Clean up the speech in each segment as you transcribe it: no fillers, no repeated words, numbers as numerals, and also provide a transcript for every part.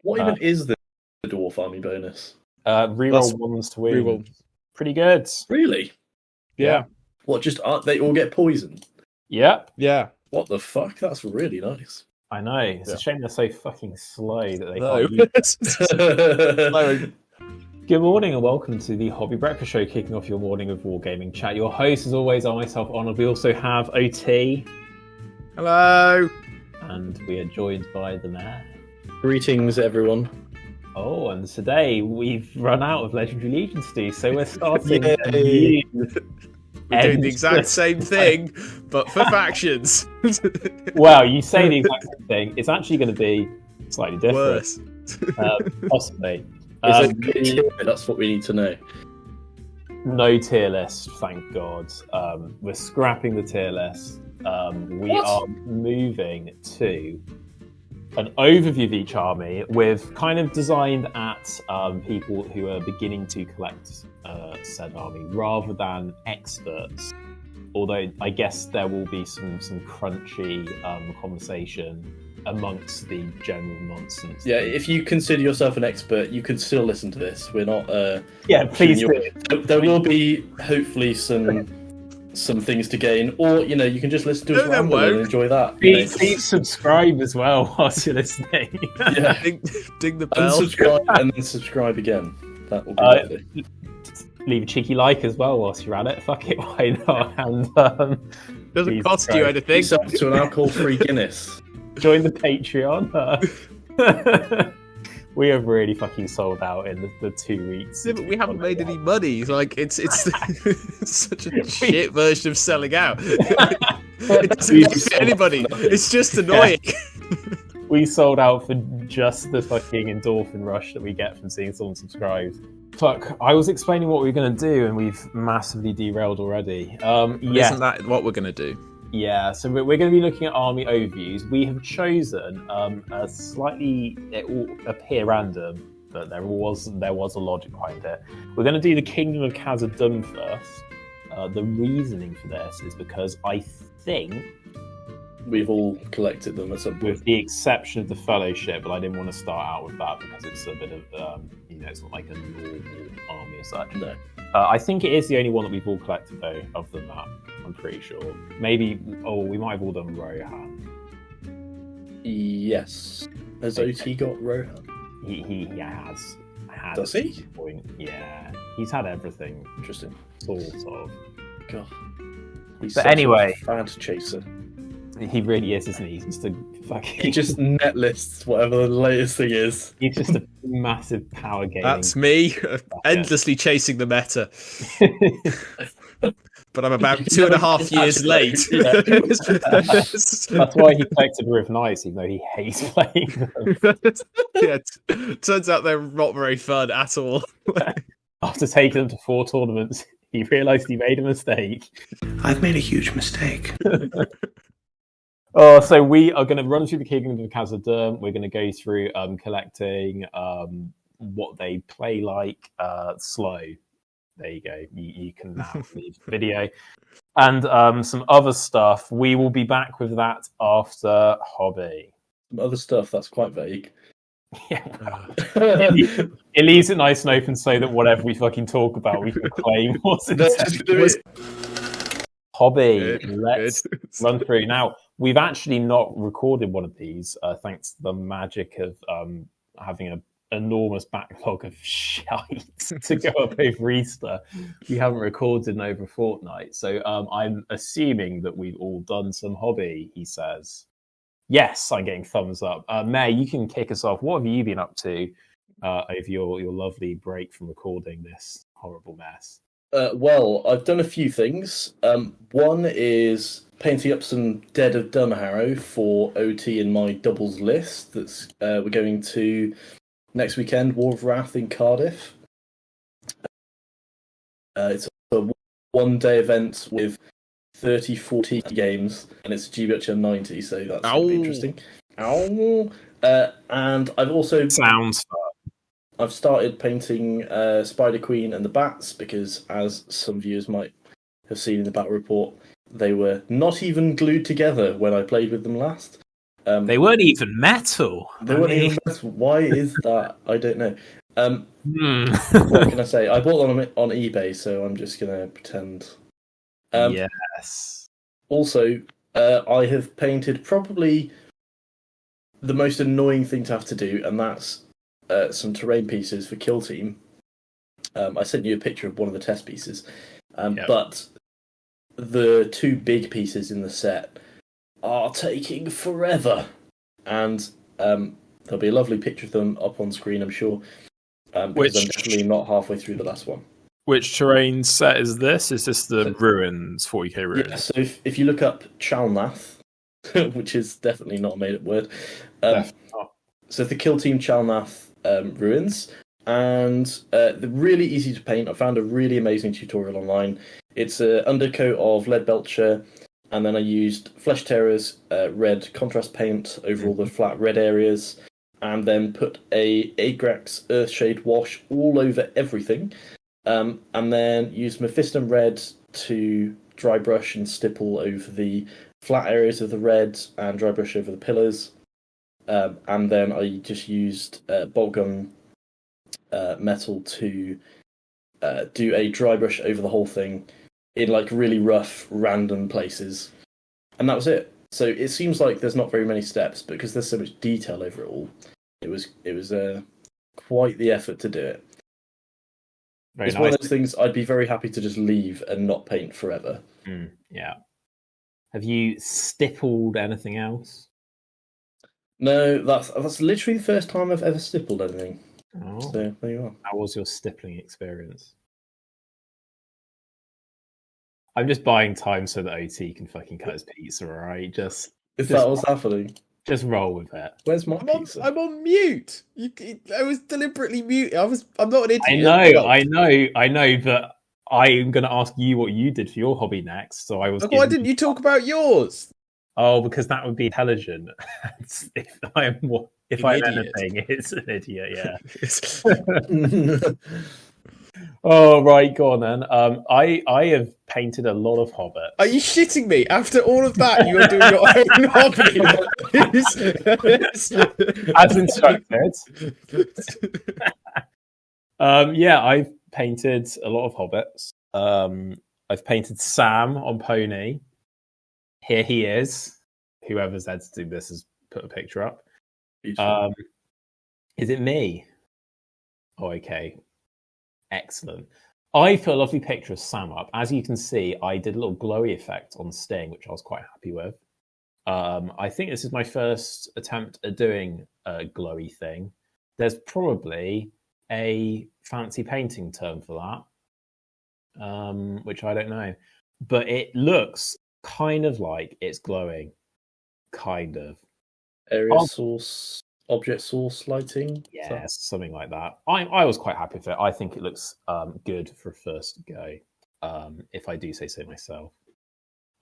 What even is the Dwarf Army bonus? Reroll ones to win. Reroll. Pretty good. Really? Yeah. What, just they all get poisoned? Yep. Yeah. What the fuck? That's really nice. I know. It's a shame they're so fucking slow that they No. can't. Good morning and welcome to the Hobby Breakfast Show, kicking off your morning of wargaming chat. Your host, as always, are myself, Onod. We also have OT. Hello. And we are joined by the mayor. Greetings, everyone. Oh, and today we've run out of Legendary Legions to do, so we're starting We're doing the exact same thing, but for factions. Well, you say the exact same thing. It's actually going to be slightly different. Worse. Possibly. Is it tier? That's what we need to know. No tier list, thank God. We're scrapping the tier list. We are moving to an overview of each army with kind of designed at people who are beginning to collect said army rather than experts. Although I guess there will be some crunchy conversation amongst the general nonsense. Yeah, if you consider yourself an expert, you can still listen to this. We're not. Yeah, please do. There will be hopefully some things to gain, or you can just listen to us ramble and enjoy that. Please subscribe as well whilst you're listening. Yeah, ding the bell, unsubscribe and then subscribe again. That will be lovely. Leave a cheeky like as well whilst you're at it. Fuck it, why not? And doesn't cost you anything. Up to an alcohol-free Guinness. Join the Patreon. We have really fucking sold out in the 2 weeks. Yeah, but we haven't made any money. Like it's such a shit version of selling out. It doesn't benefit anybody. It's just annoying. We sold out for just the fucking endorphin rush that we get from seeing someone subscribed. Fuck, I was explaining what we were going to do and we've massively derailed already. Isn't that what we're going to do? Yeah, so we're going to be looking at army overviews. We have chosen a slightly, it will appear random, but there was a logic behind it. We're going to do the Kingdom of Khazad Dum first. The reasoning for this is because I think we've all collected them at some point. With the exception of the Fellowship, but I didn't want to start out with that because it's a bit of, it's not like a normal army as such. No. I think it is the only one that we've all collected, though, other than that. I'm pretty sure. Maybe, we might have all done Rohan. Yes. Has OT got Rohan? He has. Does he? Point. Yeah. He's had everything. Interesting. Sort of. God. He's but anyway. A fad chaser. He really is, isn't he? He's just a fucking... He just net lists whatever the latest thing is. He's just a massive power gaming... That's me, endlessly chasing the meta. But I'm about 2.5 years late. That's why he collected Rift Knights, even though he hates playing them. Yeah, turns out they're not very fun at all. After taking them to 4 tournaments, he realised he made a mistake. I've made a huge mistake. So we are going to run through the Kingdom of Khazad Dum. We're going to go through collecting what they play like slow. There you go. You can now leave the video. And some other stuff. We will be back with that after Hobby. Some other stuff that's quite vague. Yeah. It leaves it nice and open so that whatever we fucking talk about, we can claim what's intended. Hobby. Let's run through. Now, we've actually not recorded one of these, thanks to the magic of having an enormous backlog of shite to go up over Easter. We haven't recorded in over a fortnight. So I'm assuming that we've all done some Hobby, he says. Yes, I'm getting thumbs up. May, you can kick us off. What have you been up to over your lovely break from recording this horrible mess? Well, I've done a few things. One is painting up some Dead of Dumharrow for OT in my doubles list. That's we're going to next weekend, War of Wrath in Cardiff. It's a one-day event with 30-40 games, and it's a GBHM 90, so that's going to be interesting. And I've also... Sounds fun. I've started painting Spider Queen and the Bats because, as some viewers might have seen in the battle report, they were not even glued together when I played with them last. They weren't even metal. They weren't even metal. Why is that? I don't know. What can I say? I bought them on eBay, so I'm just gonna pretend. Yes. Also, I have painted probably the most annoying thing to have to do, and that's some terrain pieces for Kill Team. I sent you a picture of one of the test pieces, but the two big pieces in the set are taking forever, and there'll be a lovely picture of them up on screen, I'm sure, because I'm definitely not halfway through the last one. Which terrain set is this? Is this the ruins, 40k ruins? Yeah, so if you look up Chalnath, which is definitely not a made-up word, so the Kill Team Chalnath ruins, and they're really easy to paint. I found a really amazing tutorial online. It's an undercoat of lead belcher, and then I used Flesh Terror's red contrast paint over all the flat red areas, and then put a Agrax Earthshade wash all over everything. And then use Mephiston Red to dry brush and stipple over the flat areas of the red and dry brush over the pillars. And then I just used bolt gun metal to do a dry brush over the whole thing in like really rough, random places. And that was it. So it seems like there's not very many steps, but because there's so much detail over it all, it was quite the effort to do it. It's one of those things I'd be very happy to just leave and not paint forever. Yeah. Have you stippled anything else? No, that's literally the first time I've ever stippled anything. Oh. So there you are. How was your stippling experience? I'm just buying time so that OT can fucking cut his pizza, alright? Is that what's happening? Just roll with it. Where's my pizza? I'm on mute. I was deliberately mute. I'm not an idiot. I know, but I'm going to ask you what you did for your hobby next. So why didn't you talk about yours? Oh, because that would be intelligent. if I'm anything, it's an idiot. Yeah. Oh, right, go on then. I have painted a lot of hobbits. Are you shitting me? After all of that, you're doing your own hobby. As instructed. I've painted a lot of hobbits. I've painted Sam on pony. Here he is. Whoever's editing this has put a picture up. Is it me? Oh, okay. Excellent. I put a lovely picture of Sam up. As you can see, I did a little glowy effect on Sting, which I was quite happy with. I think this is my first attempt at doing a glowy thing. There's probably a fancy painting term for that, which I don't know. But it looks kind of like it's glowing. Kind of. Area source, object source lighting? Yes, something like that. I was quite happy with it. I think it looks good for a first go, if I do say so myself.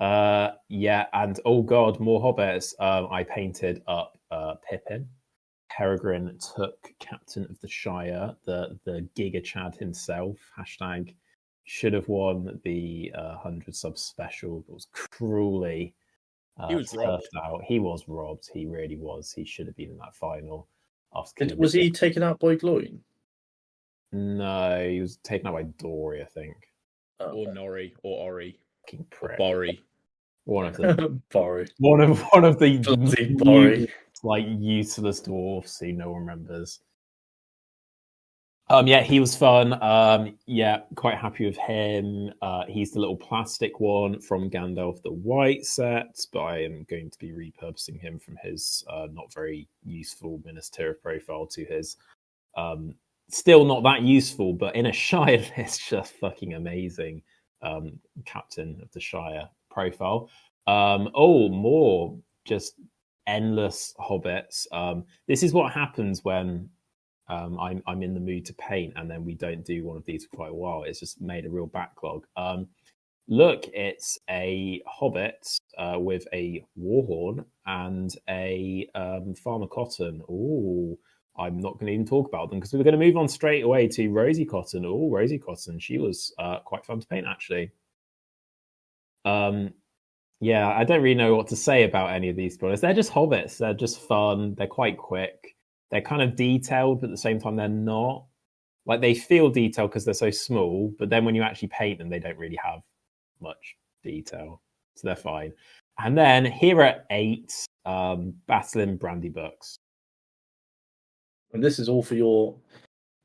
And oh god, more hobbits. I painted up Pippin. Peregrine took Captain of the Shire, the Giga Chad himself. Hashtag should have won the 100 subs special, but was cruelly he was robbed out. He was robbed. He really was. He should have been in that final. Was he taken out by Gloin? No, he was taken out by Dory, I think. Or Nori, or Ori, Fucking prick. or Borry. One of them. Borry. One of the Borry. Like useless dwarfs who no one remembers. He was fun. Quite happy with him. He's the little plastic one from Gandalf the White set, but I am going to be repurposing him from his not very useful Minas Tirith profile to his still not that useful, but in a Shire list, just fucking amazing Captain of the Shire profile. More just endless hobbits. This is what happens when I'm in the mood to paint, and then we don't do one of these for quite a while. It's just made a real backlog. Look, it's a hobbit with a warhorn and a farmer cotton. Ooh, I'm not going to even talk about them because we're going to move on straight away to Rosie Cotton. Oh, Rosie Cotton. She was quite fun to paint, actually. Yeah, I don't really know what to say about any of these spoilers. They're just hobbits. They're just fun. They're quite quick. They're kind of detailed, but at the same time, they're not. Like, they feel detailed because they're so small, but then when you actually paint them, they don't really have much detail. So they're fine. And then here are 8 Battling Brandy books. And this is all for your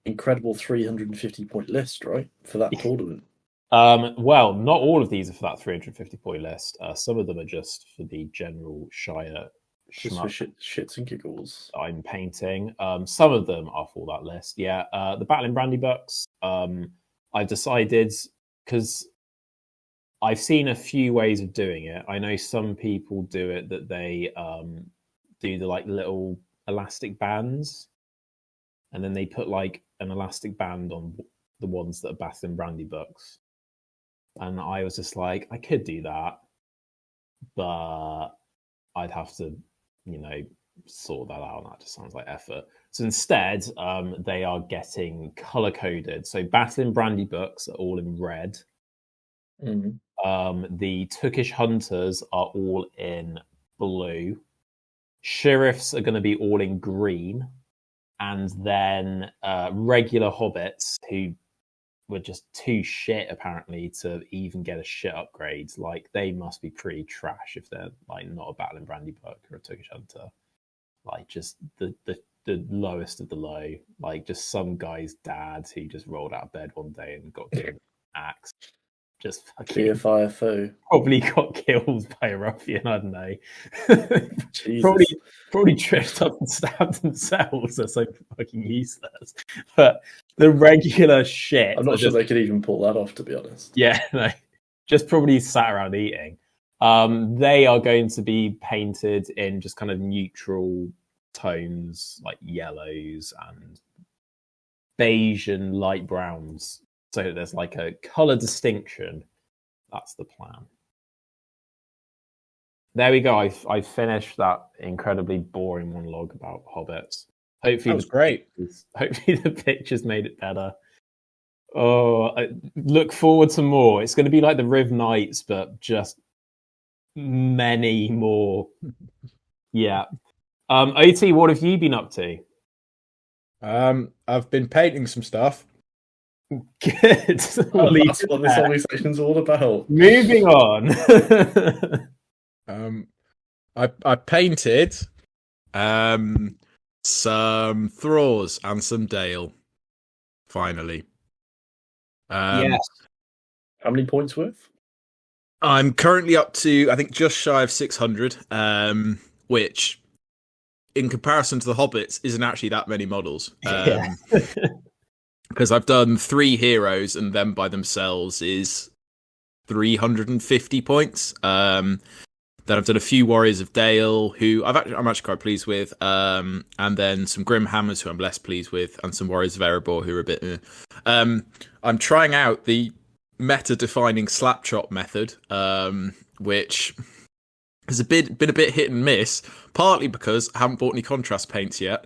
incredible 350-point list, right? For that tournament. Well, not all of these are for that 350-point list. Some of them are just for the general Shire Just for shits and giggles. I'm painting. Some of them are for that list. Yeah. The Battling Brandy books. I've decided, because I've seen a few ways of doing it. I know some people do it that they do the like little elastic bands, and then they put like an elastic band on the ones that are Battling Brandy books. And I was just like, I could do that, but I'd have to, sort that out. And that just sounds like effort. So instead, they are getting color coded. So Battling Brandy books are all in red. Mm-hmm. The Tookish Hunters are all in blue. Sheriffs are going to be all in green. And then regular hobbits who were just too shit apparently to even get a shit upgrade. Like, they must be pretty trash if they're like not a Battling Brandy book or a Turkish Hunter. Like, just the lowest of the low. Like, just some guy's dad who just rolled out of bed one day and got killed with an axe. Just fucking fire foe. Probably got killed by a ruffian, I don't know. Jesus. Probably tripped up and stabbed themselves. They're so fucking useless. But the regular shit, I'm not sure they could even pull that off, to be honest. Yeah, no, just probably sat around eating. They are going to be painted in just kind of neutral tones, like yellows and beige and light browns. So there's like a color distinction. That's the plan. There we go. I finished that incredibly boring monologue about hobbits. Hopefully, that was great. Hopefully the pictures made it better. Oh, I look forward to more. It's going to be like the Riv Knights, but just many more. Yeah. OT, what have you been up to? I've been painting some stuff. Good. That's what this whole section's all about. Moving on. I painted some Thralls and some Dale. Finally. Yes. How many points worth? I'm currently up to, I think, just shy of 600, which, in comparison to the Hobbits, isn't actually that many models. Because I've done 3 heroes, and them by themselves is 350 points. Then I've done a few Warriors of Dale, who I'm actually quite pleased with, and then some Grimhammers, who I'm less pleased with, and some Warriors of Erebor, who are a bit. I'm trying out the meta-defining slap chop method, which has been a bit hit and miss, partly because I haven't bought any contrast paints yet.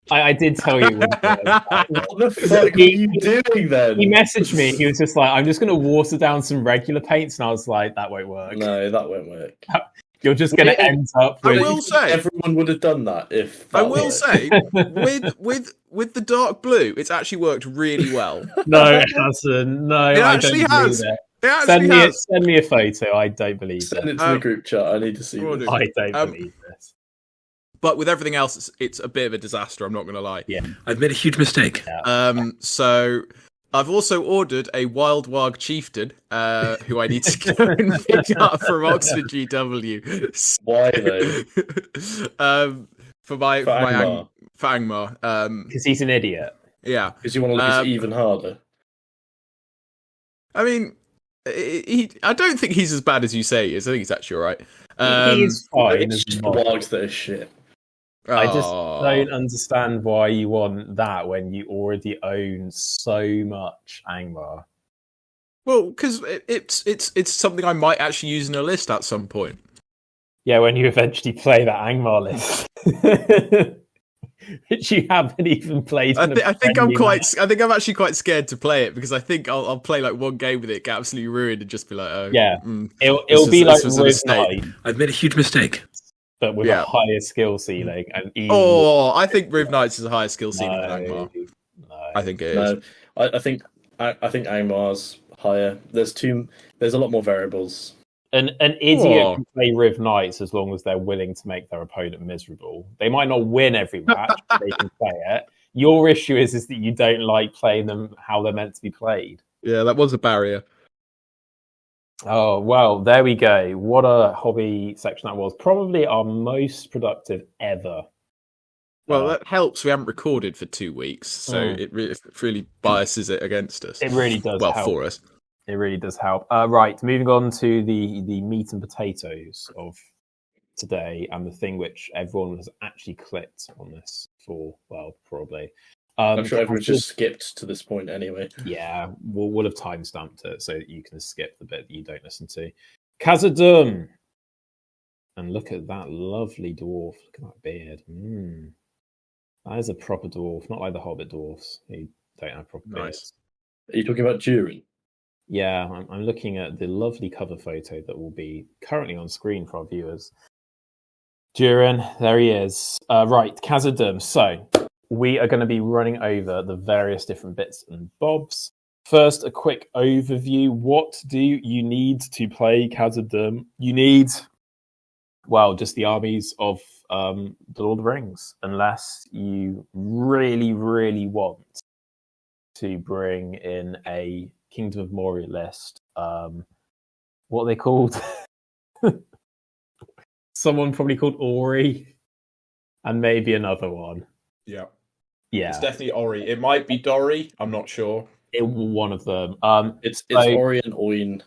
I did tell you. What the fuck are you doing then? He messaged me. He was just like, I'm just going to water down some regular paints. And I was like, that won't work. No, that won't work. You're just going to end up with... I will say... Everyone would have done that if... I will say, with the dark blue, it's actually worked really well. No, it hasn't. No, it I actually don't has. believe it. It actually has. Send me a photo. I don't believe it. Send it to the group chat. I need to see this. I don't believe this. But with everything else, it's a bit of a disaster, I'm not going to lie. Yeah. I've made a huge mistake. Yeah. So I've also ordered a Wild Warg Chieftain, who I need to go and pick up from Oxford GW. So, Why though? For Angmar. Because he's an idiot. Yeah. Because you want to look even harder. I mean, I don't think he's as bad as you say he is. I think he's actually all right. He's fine. It's just the Wargs that are shit. I just don't understand why you want that when you already own so much Angmar. Well, because it's something I might actually use in a list at some point. Yeah, when you eventually play that Angmar list. which you haven't even played. I think I'm actually quite scared to play it because I think I'll play like one game with it, get absolutely ruined, and just be like, oh, yeah, it'll be like Riv Knight, I've made a huge mistake. but with a higher skill ceiling and even. Oh, I think Riv Knights is a higher skill ceiling than Angmar. No. I think it is. No, I think Angmar's higher. There's a lot more variables. An idiot can play Riv Knights as long as they're willing to make their opponent miserable. They might not win every match, but they can play it. Your issue is that you don't like playing them how they're meant to be played. Yeah, that was a barrier. Oh, well, there we go. What a hobby section that was. Probably our most productive ever. Well, that helps. We haven't recorded for 2 weeks, so it really biases it against us. It really does help. For us. It really does help. Right, moving on to the meat and potatoes of today, and the thing which everyone has actually clicked on this for, well, probably. I'm sure everyone's just skipped to this point anyway. Yeah, we'll have timestamped it so that you can skip the bit that you don't listen to. Khazad Dum. And look at that lovely dwarf. Look at that beard. That is a proper dwarf, not like the Hobbit dwarfs who don't have proper beards. Are you talking about Durin? Yeah, I'm looking at the lovely cover photo that will be currently on screen for our viewers. Durin, there he is. Right, Khazad Dum. So, we are going to be running over the various different bits and bobs. First, a quick overview. What do you need to play Khazad Dum? You need, well, just the armies of the Lord of the Rings, unless you really, really want to bring in a Kingdom of Moria list. What are they called? Someone probably called Ori, and maybe another one. Yeah. It's definitely Ori. It might be Dori. I'm not sure. One of them. It's Ori and Oin.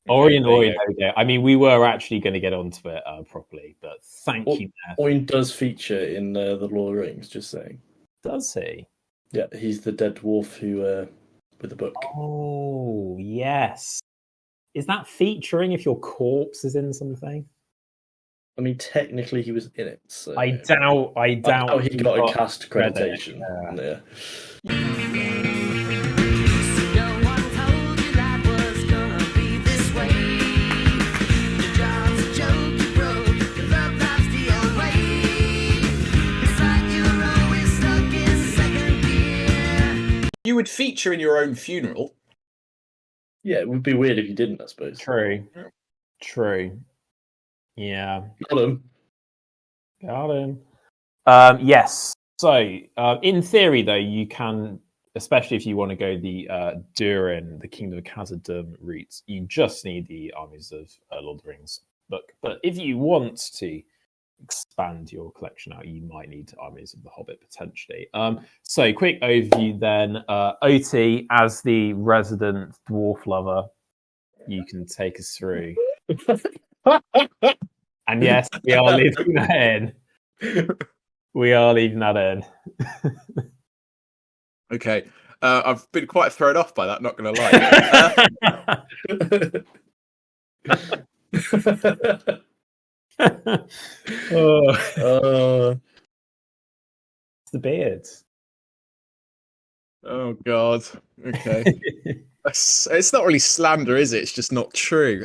Ori and Oin. There we go. I mean, we were actually going to get onto it properly, but thank you. Oin does feature in the Lord of the Rings. Just saying. Does he? Yeah, he's the dead dwarf who with the book. Oh yes. Is that featuring if your corpse is in something? I mean, technically, he was in it. So I doubt. How he got a cast accreditation. Yeah. You would feature in your own funeral. Yeah, it would be weird if you didn't, I suppose. True. Yeah. Got him. Yes. So, in theory, though, you can, especially if you want to go the Durin, the Kingdom of Khazad Dum route, you just need the armies of Lord of the Rings book. But if you want to expand your collection out, you might need armies of the Hobbit potentially. So, quick overview then. OT, as the resident dwarf lover, you can take us through. And yes, we are leaving that in. Okay. I've been quite thrown off by that, not going to lie. It's the beards. Oh, God. Okay. It's not really slander, is it? It's just not true.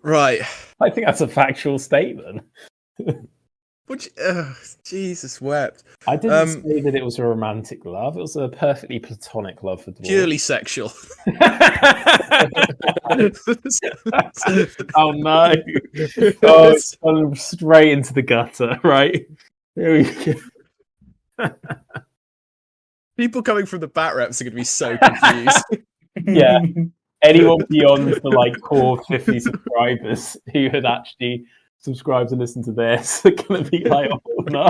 Right. I think that's a factual statement. Jesus wept. I didn't say that it was a romantic love. It was a perfectly platonic love for dwarves. Purely sexual. Oh no! Oh, it's gone straight into the gutter. Right here we go. People coming from the bat reps are going to be so confused. Yeah. Anyone beyond the like core 50 subscribers who had actually subscribed and listened to this are going to be like, oh no.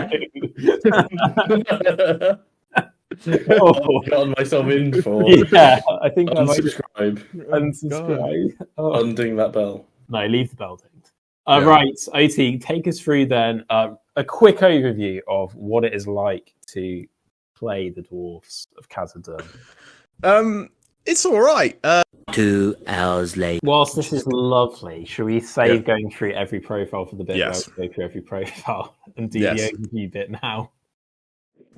I've gotten myself in for. Yeah, I think unsubscribe. Unsubscribe. Unding that bell. No, leave the bell dinged. Right, OT, take us through then a quick overview of what it is like to play the dwarfs of Khazad Dum. It's all right. 2 hours later. Whilst this is lovely, should we save going through every profile for the bit where we go through every profile and do the overview bit now?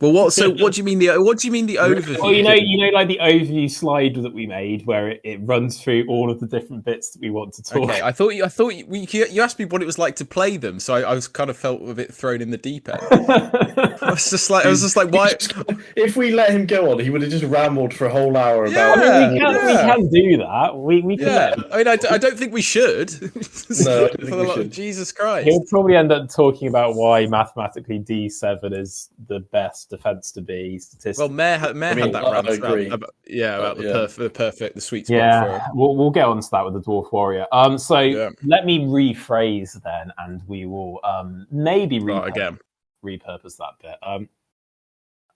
Well, what do you mean the overview? Well, you know, like the overview slide that we made, where it runs through all of the different bits that we want to talk. Okay, I thought you asked me what it was like to play them, so I was kind of felt a bit thrown in the deep end. I was just like, why? If we let him go on, he would have just rambled for a whole hour about. We can do that. We can. I mean, I don't think we should. No, I don't think we should. Jesus Christ. He'll probably end up talking about why mathematically D7 is the best defense to be statistically. Well, Mayor had that rant about the perfect, the sweet spot for it. We'll get on to that with the Dwarf Warrior. Let me rephrase then, and we will maybe repurpose that bit.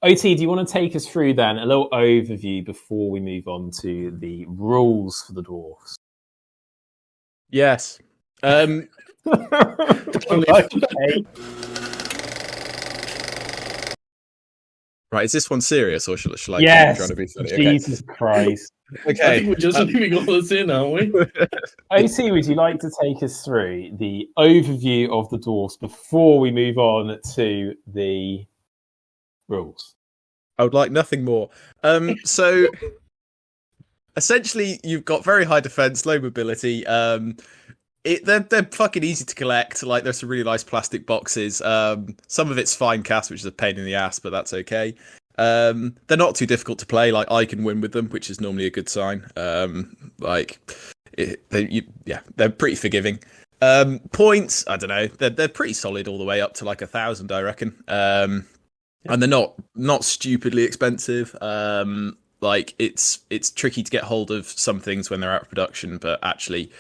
OT, do you want to take us through then a little overview before we move on to the rules for the dwarfs? Yes. Okay. Right, is this one serious, or shall I yes, trying to be funny? Jesus Christ. Okay. I think we're just leaving all this in, aren't we? OT, would you like to take us through the overview of the dwarfs before we move on to the rules? I would like nothing more. So essentially, you've got very high defense, low mobility. They're fucking easy to collect. Like, there's some really nice plastic boxes. Some of it's fine cast, which is a pain in the ass, but that's okay. They're not too difficult to play. Like, I can win with them, which is normally a good sign. They're pretty forgiving. Points, I don't know. They're pretty solid all the way up to like 1,000, I reckon. And they're not stupidly expensive. Like, it's tricky to get hold of some things when they're out of production, but actually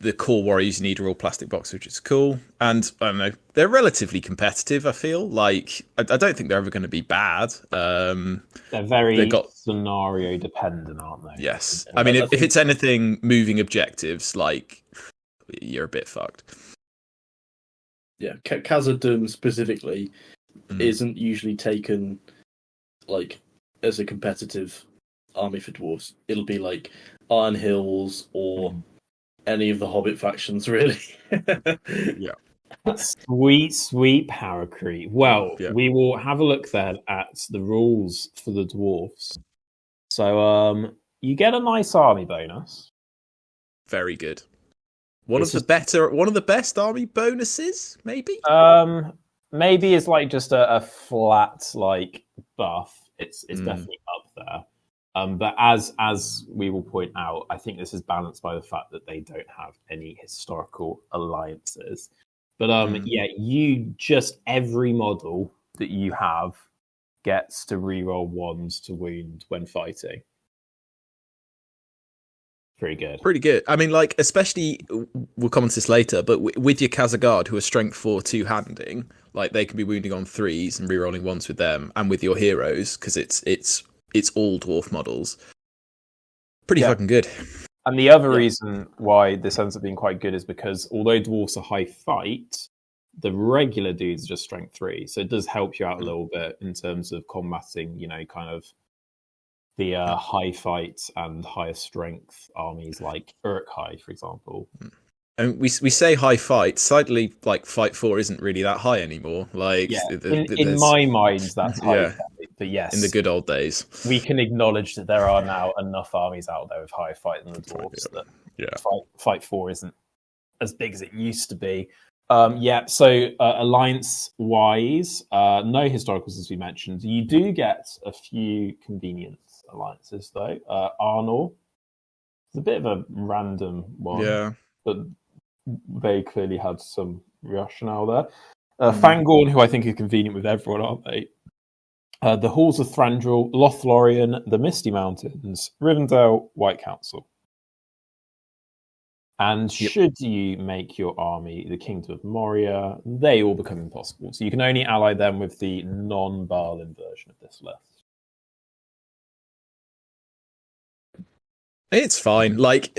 the core warriors you need are all plastic boxes, which is cool. And I don't know, they're relatively competitive, I feel. Like, I don't think they're ever going to be bad. They're very scenario dependent, aren't they? Yes. I mean, if it's anything moving objectives, like, you're a bit fucked. Yeah, Khazad Dum specifically isn't usually taken like as a competitive army for dwarves. It'll be like Iron Hills or any of the Hobbit factions, really. Yeah. Sweet power creep. Well, we will have a look then at the rules for the dwarves. So you get a nice army bonus. Very good. One of the best army bonuses, maybe? Maybe it's like just a flat like buff. It's definitely up there. But as we will point out, I think this is balanced by the fact that they don't have any historical alliances. But every model that you have gets to reroll 1s to wound when fighting. Pretty good. I mean, like, especially, we'll come on to this later, but with your Khazad who are strength 4 2-handing, like, they can be wounding on 3s and rerolling 1s with them, and with your heroes, because it's all dwarf models. Pretty fucking good. And the other reason why this ends up being quite good is because although dwarfs are high fight, the regular dudes are just strength 3, so it does help you out a little bit in terms of combating, kind of the high fight and higher strength armies like Uruk-hai, for example. And we say high fight, slightly like fight 4 isn't really that high anymore. Like, in my mind, that's high fight. But yes, in the good old days, we can acknowledge that there are now enough armies out there with higher fight than the dwarves that fight 4 isn't as big as it used to be. So alliance-wise, no historicals, as we mentioned. You do get a few convenient alliances, though. Arnor, it's a bit of a random one, but they clearly had some rationale there. Fangorn, who I think are convenient with everyone, aren't they? The Halls of Thranduil, Lothlorien, the Misty Mountains, Rivendell, White Council. And should you make your army the Kingdom of Moria, they all become impossible. So you can only ally them with the non-Balin version of this list. It's fine. Like,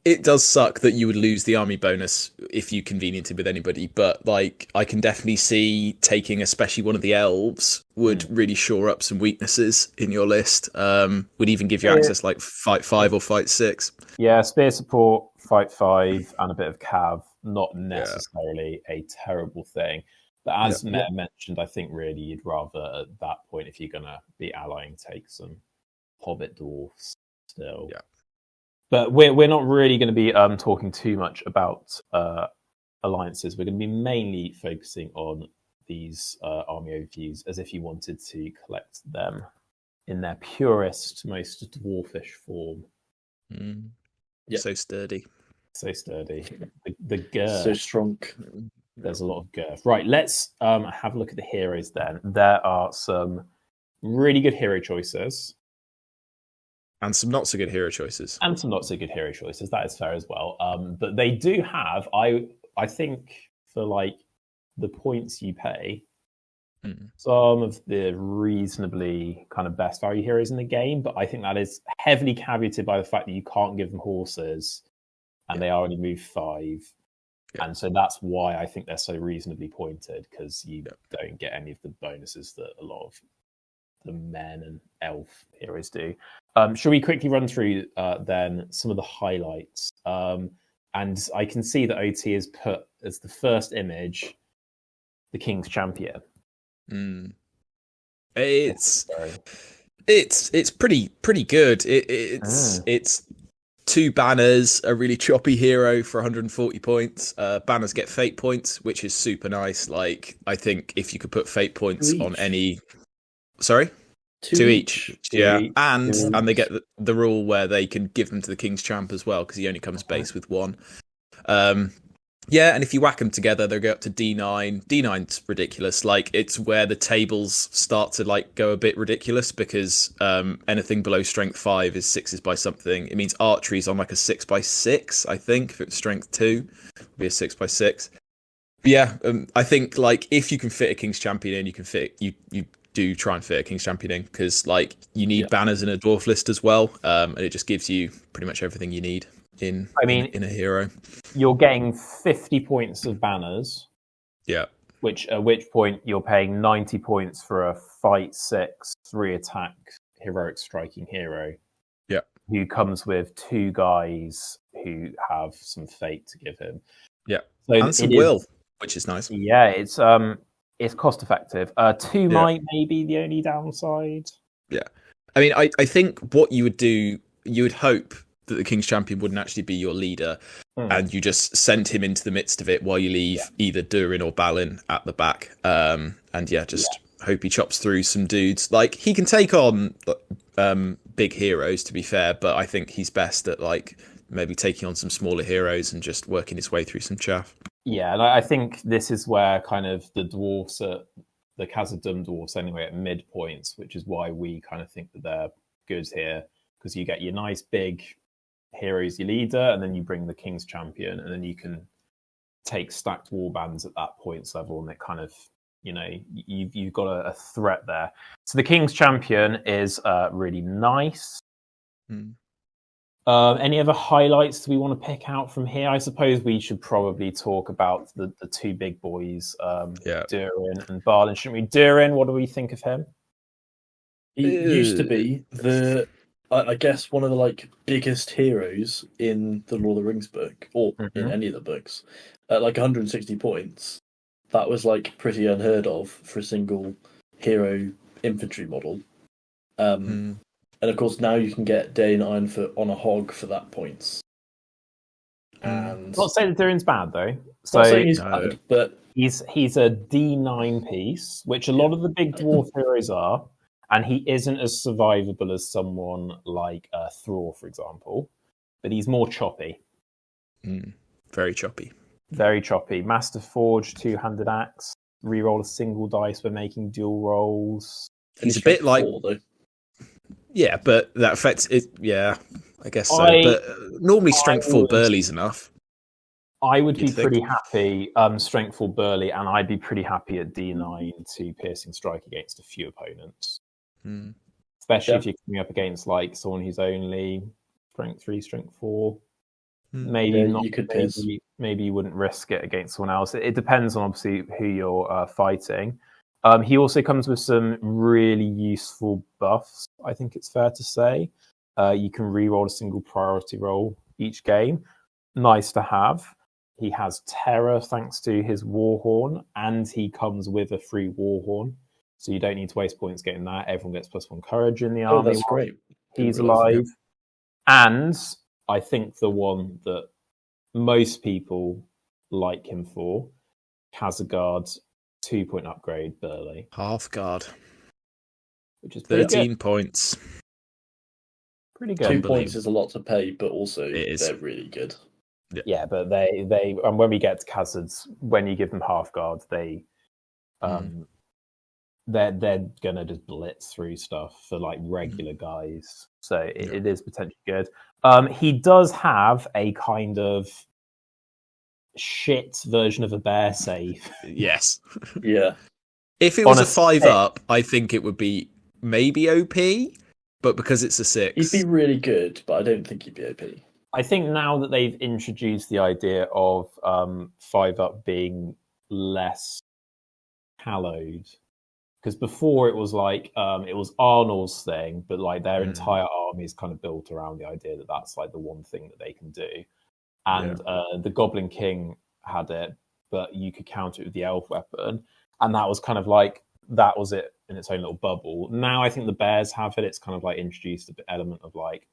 it does suck that you would lose the army bonus if you conveniented with anybody, but like, I can definitely see taking especially one of the elves would really shore up some weaknesses in your list. Would even give you access like fight 5 or fight 6. Yeah, spear support, fight 5, and a bit of cav. Not necessarily a terrible thing. But as Meta mentioned, I think really you'd rather at that point, if you're going to be allying, take some Hobbit dwarfs still. Yeah. But we're not really going to be talking too much about alliances. We're going to be mainly focusing on these army overviews as if you wanted to collect them in their purest, most dwarfish form. Yep. So sturdy. So sturdy. The girth. So strong. There's a lot of girth. Right, let's have a look at the heroes then. There are some really good hero choices. And some not so good hero choices. And some not so good hero choices. That is fair as well. But they do have, I think, for like the points you pay, some of the reasonably kind of best value heroes in the game. But I think that is heavily caveated by the fact that you can't give them horses and they already move 5. Yeah. And so that's why I think they're so reasonably pointed, because you don't get any of the bonuses that a lot of the men and elf heroes do. Shall we quickly run through then some of the highlights? And I can see that OT has put as the first image the King's Champion. It's pretty good. It's 2 banners, a really choppy hero for 140 points. Banners get fate points, which is super nice. Like, I think if you could put fate points on any... Sorry? 2 each. Yeah. And they get the rule where they can give them to the King's Champ as well, because he only comes base with 1. Yeah, and if you whack them together, they'll go up to D9. D9's ridiculous. Like, it's where the tables start to like go a bit ridiculous, because anything below strength 5 is 6s by something. It means archery's on like a 6x6, I think. If it's strength 2, it'd be a 6x6. But yeah, I think like if you can fit a King's Champion in, you can fit you do try and fit a King's Champion in, because like you need banners in a dwarf list as well, and it just gives you pretty much everything you need in a hero. You're getting 50 points of banners. Yeah. At which point you're paying 90 points for a fight 6, 3 attack heroic striking hero. Yeah. Who comes with 2 guys who have some fate to give him. Yeah. So and some will, which is nice. Yeah, it's cost effective. 2 might maybe the only downside. Yeah. I mean, I think what you would do, you would hope that the King's Champion wouldn't actually be your leader, and you just send him into the midst of it while you leave either Durin or Balin at the back. Hope he chops through some dudes. Like, he can take on big heroes, to be fair, but I think he's best at like maybe taking on some smaller heroes and just working his way through some chaff. Yeah, and I think this is where kind of the dwarfs are, the Khazad Dum dwarfs anyway, at midpoints, which is why we kind of think that they're good here, because you get your nice big heroes, your leader, and then you bring the King's Champion, and then you can take stacked warbands at that points level, and it kind of, you know, you've got a threat there. So the King's Champion is really nice. Any other highlights we want to pick out from here? I suppose we should probably talk about the 2 big boys, Durin and Balin, shouldn't we? Durin, what do we think of him? He used to be I guess one of the like biggest heroes in the Lord of the Rings book, or in any of the books. At like 160 points, that was like pretty unheard of for a single hero infantry model. And of course now you can get Dane Ironfoot on a hog for that points. And not saying that Durin's bad though. Not saying he's bad, but he's a D9 piece, which a lot of the big dwarf heroes are. And he isn't as survivable as someone like Thror, for example. But he's more choppy. Very choppy. Very choppy. Master Forge, 2-handed axe. Reroll a single dice when making dual rolls. He's a bit like... 4, though. Yeah, but that affects it. Yeah, I guess so. But normally strength 4 burly's enough. I would be pretty happy strength 4 burly, and I'd be pretty happy at D9 to piercing strike against a few opponents. Especially if you're coming up against like someone who's only strength 3, strength 4. Maybe not. You could maybe you wouldn't risk it against someone else. It depends on obviously who you're fighting. He also comes with some really useful buffs, I think it's fair to say. You can reroll a single priority roll each game. Nice to have. He has terror thanks to his Warhorn, and he comes with a free Warhorn. So you don't need to waste points getting that. Everyone gets +1 courage in the Oh, army. that's great. He's alive. And I think the one that most people like him for, Khazad 2-point upgrade Burley. Half guard. Which is 13 points. Pretty good. 2 points is a lot to pay, but also they're really good. Yeah, but they and when we get to Khazad's, when you give them half guard, they're gonna just blitz through stuff for like regular guys. So it is potentially good. He does have a kind of shit version of a bear save. Yes. Yeah. If it was a 5-up, I think it would be maybe OP, but because it's a 6, he'd be really good, but I don't think he'd be OP. I think now that they've introduced the idea of 5-up being less hallowed, because before it was like it was Arnold's thing, but like their entire army is kind of built around the idea that that's like the one thing that they can do. And the Goblin King had it, but you could counter it with the elf weapon, and that was kind of like that was it in its own little bubble. Now I think the bears have it. It's kind of like introduced an element of like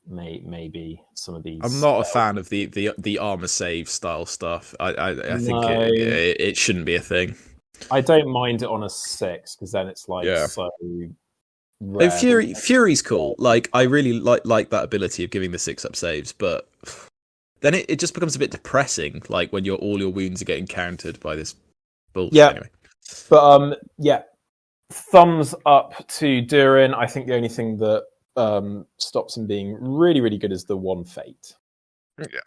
maybe some of these. I'm not a fan of the armor save style stuff. I think it shouldn't be a thing. I don't mind it on a 6 because then it's like so. No, Fury's cool. Like I really like that ability of giving the 6-up saves, but then it just becomes a bit depressing. Like when all your wounds are getting countered by this bullshit. Yeah. Anyway. But thumbs up to Durin. I think the only thing that stops him being really, really good is the one fate. Yeah.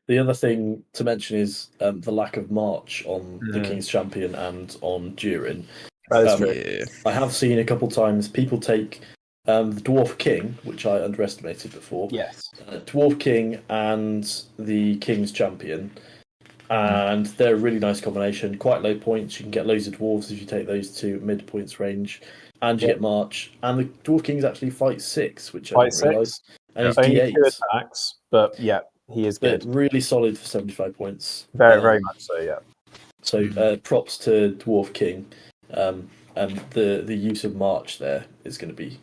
The other thing to mention is the lack of march on the King's Champion and on Durin. That is true. I have seen a couple times people take the Dwarf King, which I underestimated before. Yes. Dwarf King and the King's Champion. And they're a really nice combination. Quite low points. You can get loads of dwarves if you take those to mid points range. And you get March. And the Dwarf Kings actually fight 6, which I didn't realise. And he's only D8. 2 attacks, but he is good. But really solid for 75 points. Very, very much so, yeah. So props to Dwarf King. And the use of March there is going to be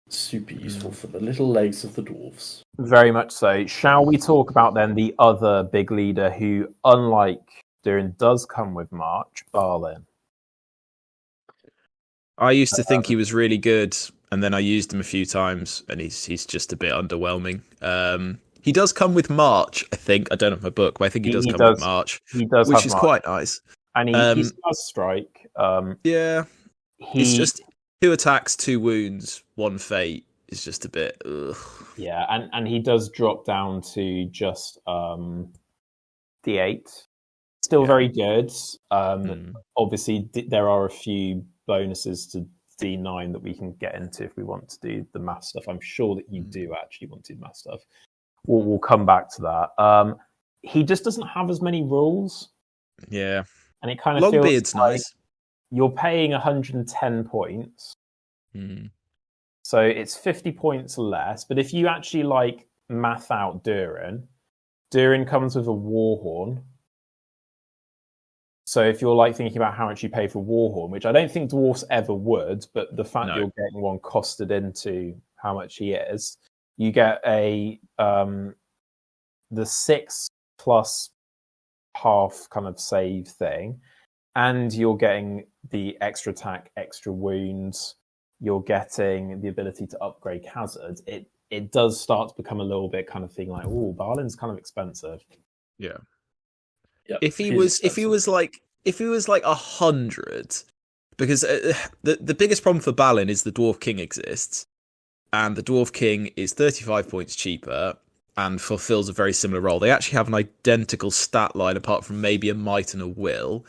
super useful for the little legs of the dwarves. Very much so. Shall we talk about then the other big leader who, unlike Durin, does come with March, Balin? I used to think he was really good, and then I used him a few times, and he's just a bit underwhelming. He does come with March, I think. I don't have my book, but I think he does come with March. He does, which is March. quite nice. And he does strike. It's just 2 attacks, 2 wounds, 1 fate. Is just a bit. Ugh. Yeah, and he does drop down to just D8. Still very good. Obviously, there are a few bonuses to D9 that we can get into if we want to do the math stuff. I'm sure that you do actually want to do math stuff. We'll come back to that. He just doesn't have as many rules. Yeah. And it kind of feels Longbeard's like nice. You're paying 110 points. So it's 50 points less. But if you actually like math out Durin comes with a Warhorn. So if you're like thinking about how much you pay for Warhorn, which I don't think dwarfs ever would, but the fact you're getting one costed into how much he is, you get the 6 plus half kind of save thing, and you're getting the extra attack, extra wounds. You're getting the ability to upgrade Khazad. It does start to become a little bit kind of thing like, oh, Balin's kind of expensive. Yeah. Yep, If he was like 100, because the biggest problem for Balin is the Dwarf King exists, and the Dwarf King is 35 points cheaper and fulfills a very similar role. They actually have an identical stat line apart from maybe a might and a will.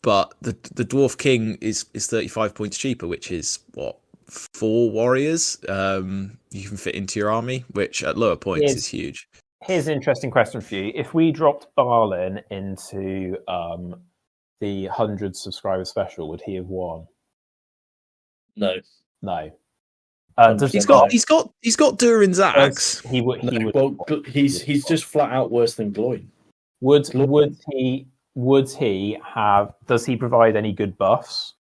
But the Dwarf King is 35 points cheaper, which is what, 4 warriors you can fit into your army, which at lower points is huge. Here's an interesting question for you. If we dropped Balin into the 100 subscriber special, would he have won? No. 100% He's got Durin's axe. He would. Well, he's just flat out worse than Gloin. Would he have? Does he provide any good buffs?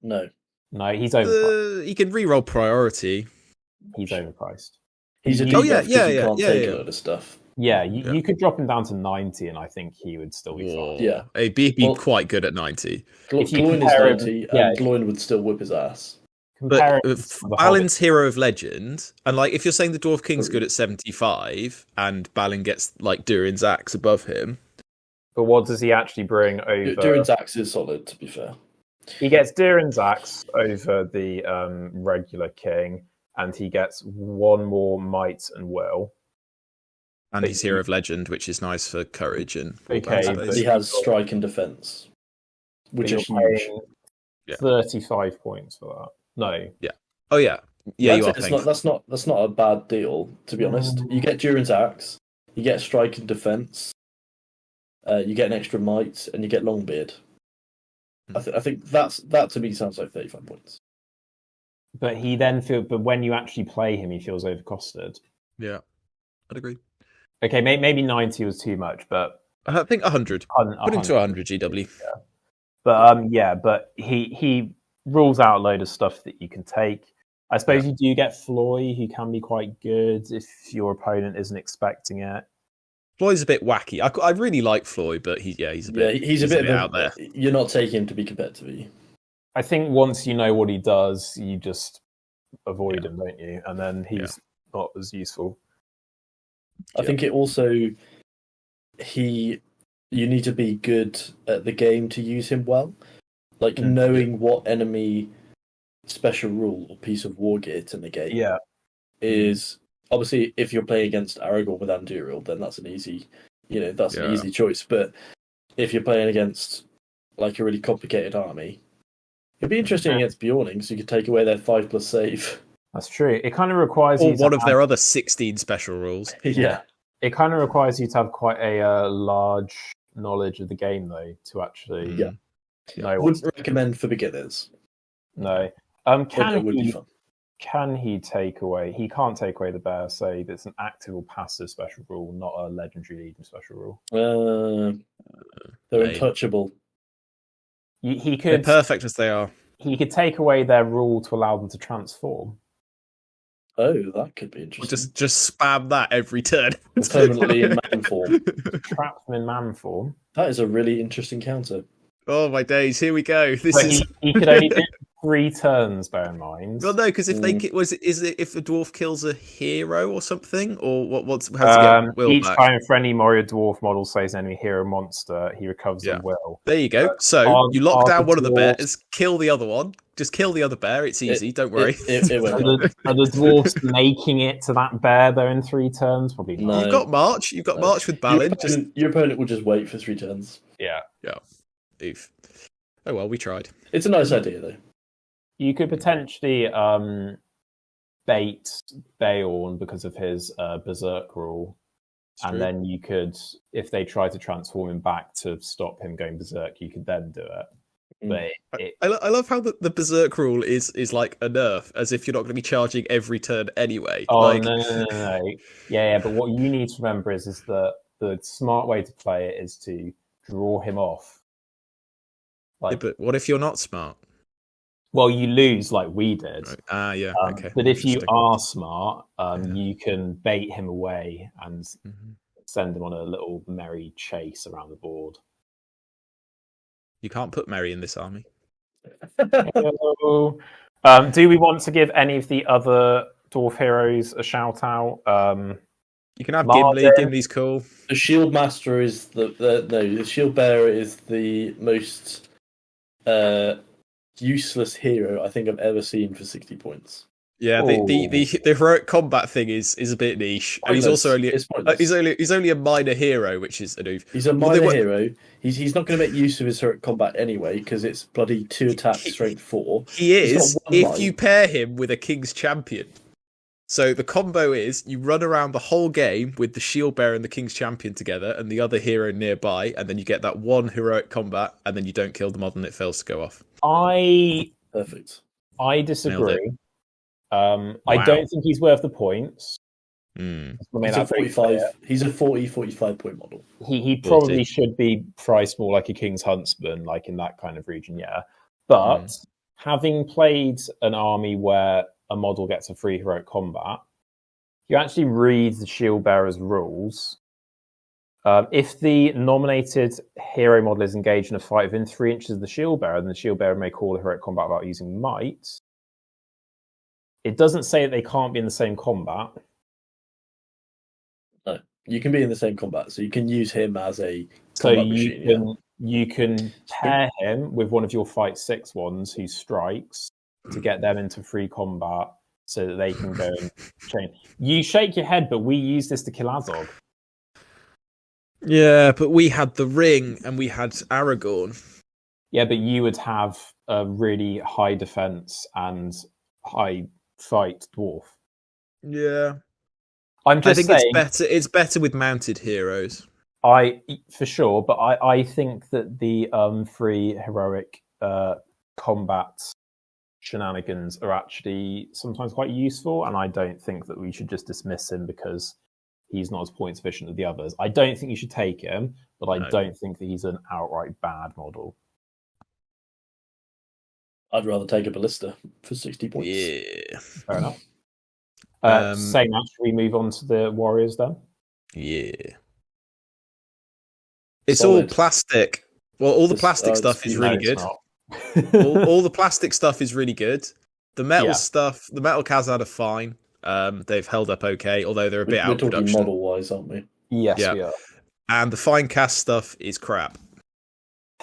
No, he's overpriced. He can reroll priority. He's overpriced. He's a Oh, yeah, debuff 'cause he yeah, can't yeah, take yeah. a load of stuff. Yeah, you could drop him down to 90, and I think he would still be fine. Yeah. He'd be Well, quite good at 90. If you Gloin is compare him- 90, yeah, and Gloin would still whip his ass. Compare But him to the Balin's Hero of Legend, and like if you're saying the Dwarf King's good at 75, and Balin gets like Durin's axe above him, But what does he actually bring over? Durin's axe is solid, to be fair. He gets Durin's axe over the regular king, and he gets one more might and will. and he's Hero of Legend, which is nice for courage and all Okay, that but space. He has strike and defense, which are You're huge. paying Yeah. 35 points for that. No. Oh yeah, you are That's paying. that's not a bad deal, to be honest. You get Durin's axe, you get strike and defense, you get an extra might, and you get Longbeard. I think that to me sounds like 35 points. But but when you actually play him, he feels overcosted. Yeah, I'd agree. Okay, maybe 90 was too much, but I think 100. Put him to 100 GW. But he rules out a load of stuff that you can take. I suppose you do get Floy, who can be quite good if your opponent isn't expecting it. Floyd's a bit wacky. I really like Floyd, but he's a bit out there. You're not taking him to be competitive, are you? I think once you know what he does, you just avoid him, don't you? And then he's not as useful. I think it also you need to be good at the game to use him well. Like knowing what enemy special rule or piece of war gear to negate is obviously if you're playing against Aragorn with Anduril, then that's an easy an easy choice. But if you're playing against like a really complicated army, it'd be interesting against Bjorning, so you could take away their 5+ save. That's true. It kind of requires Or you to one of their other 16 special rules. Yeah. It kind of requires you to have quite a large knowledge of the game, though, to actually know. I wouldn't recommend for beginners. No. Can he take away? He can't take away the bear, so it's an active or passive special rule, not a legendary legion special rule. They're untouchable. He could. They're perfect as they are. He could take away their rule to allow them to transform. Oh, that could be interesting. Just spam that every turn. Permanently in man form. Trap them in man form. That is a really interesting counter. Oh my days! Here we go. He could only do 3 turns. Bear in mind. Well, no, because if if a dwarf kills a hero or something, or what's how to get will each back? time friendly warrior dwarf model saves an enemy hero monster, he recovers the will. There you go. So you lock down one of the bears, kill the other one. Just kill the other bear. It's easy. Don't worry. Are the dwarves making it to that bear though in 3 turns? Probably not. No. You've got March. You've got March with Balin. Your opponent will just wait for 3 turns. Yeah. Oof. Oh well, we tried. It's a nice idea though. You could potentially bait Beorn because of his berserk rule, and then you could, if they try to transform him back to stop him going berserk, you could then do it. But I love how the berserk rule is like a nerf, as if you're not going to be charging every turn anyway. Oh no. Yeah. But what you need to remember is that the smart way to play it is to draw him off. But what if you're not smart? Well, you lose like we did. Right. Okay. But if you are smart, you can bait him away and send him on a little merry chase around the board. You can't put merry in this army. Do we want to give any of the other dwarf heroes a shout out? You can have Gimli. Gimli's cool. The Shield Master is the Shield Bearer is the most useless hero I think I've ever seen for 60 points. Yeah, the heroic combat thing is a bit niche, and he's also only he's only a minor hero, which is a noob. He's a minor hero. He's not going to make use of his heroic combat anyway because it's bloody 2 attack, strength 4. He is if you pair him with a King's Champion. So the combo is you run around the whole game with the Shield Bearer and the King's Champion together, and the other hero nearby, and then you get that 1 heroic combat, and then you don't kill the mod and it fails to go off. Perfect. I disagree. I don't think he's worth the points. He's a 45. He's a 45 point model. He probably should be priced more like a King's Huntsman, like in that kind of region, yeah. But having played an army where a model gets a free heroic combat, you actually read the Shield Bearer's rules. If the nominated hero model is engaged in a fight within 3 inches of the Shield Bearer, then the Shield Bearer may call a heroic combat without using might. It doesn't say that they can't be in the same combat. No, you can be in the same combat, so you can use him as a combat machine. You can pair him with one of your fight 6 ones who strikes to get them into free combat so that they can go and chain. You shake your head, but we use this to kill Azog. Yeah, but we had the ring and we had Aragorn. Yeah, but you would have a really high defense and high fight dwarf. Yeah. I'm just saying, it's better with mounted heroes. For sure, but I think that the free heroic combat shenanigans are actually sometimes quite useful, and I don't think that we should just dismiss him because he's not as point efficient as the others. I don't think you should take him, but I don't think that he's an outright bad model. I'd rather take a ballista for 60 points. Yeah. Fair enough. Saying that, should we move on to the warriors then? Yeah. It's all plastic. Well, all the plastic stuff is really good. all the plastic stuff is really good. The metal stuff, the metal Khazad are fine. They've held up okay, although they're a bit out of production. We're talking model-wise, aren't we? Yes, we are. And the fine cast stuff is crap.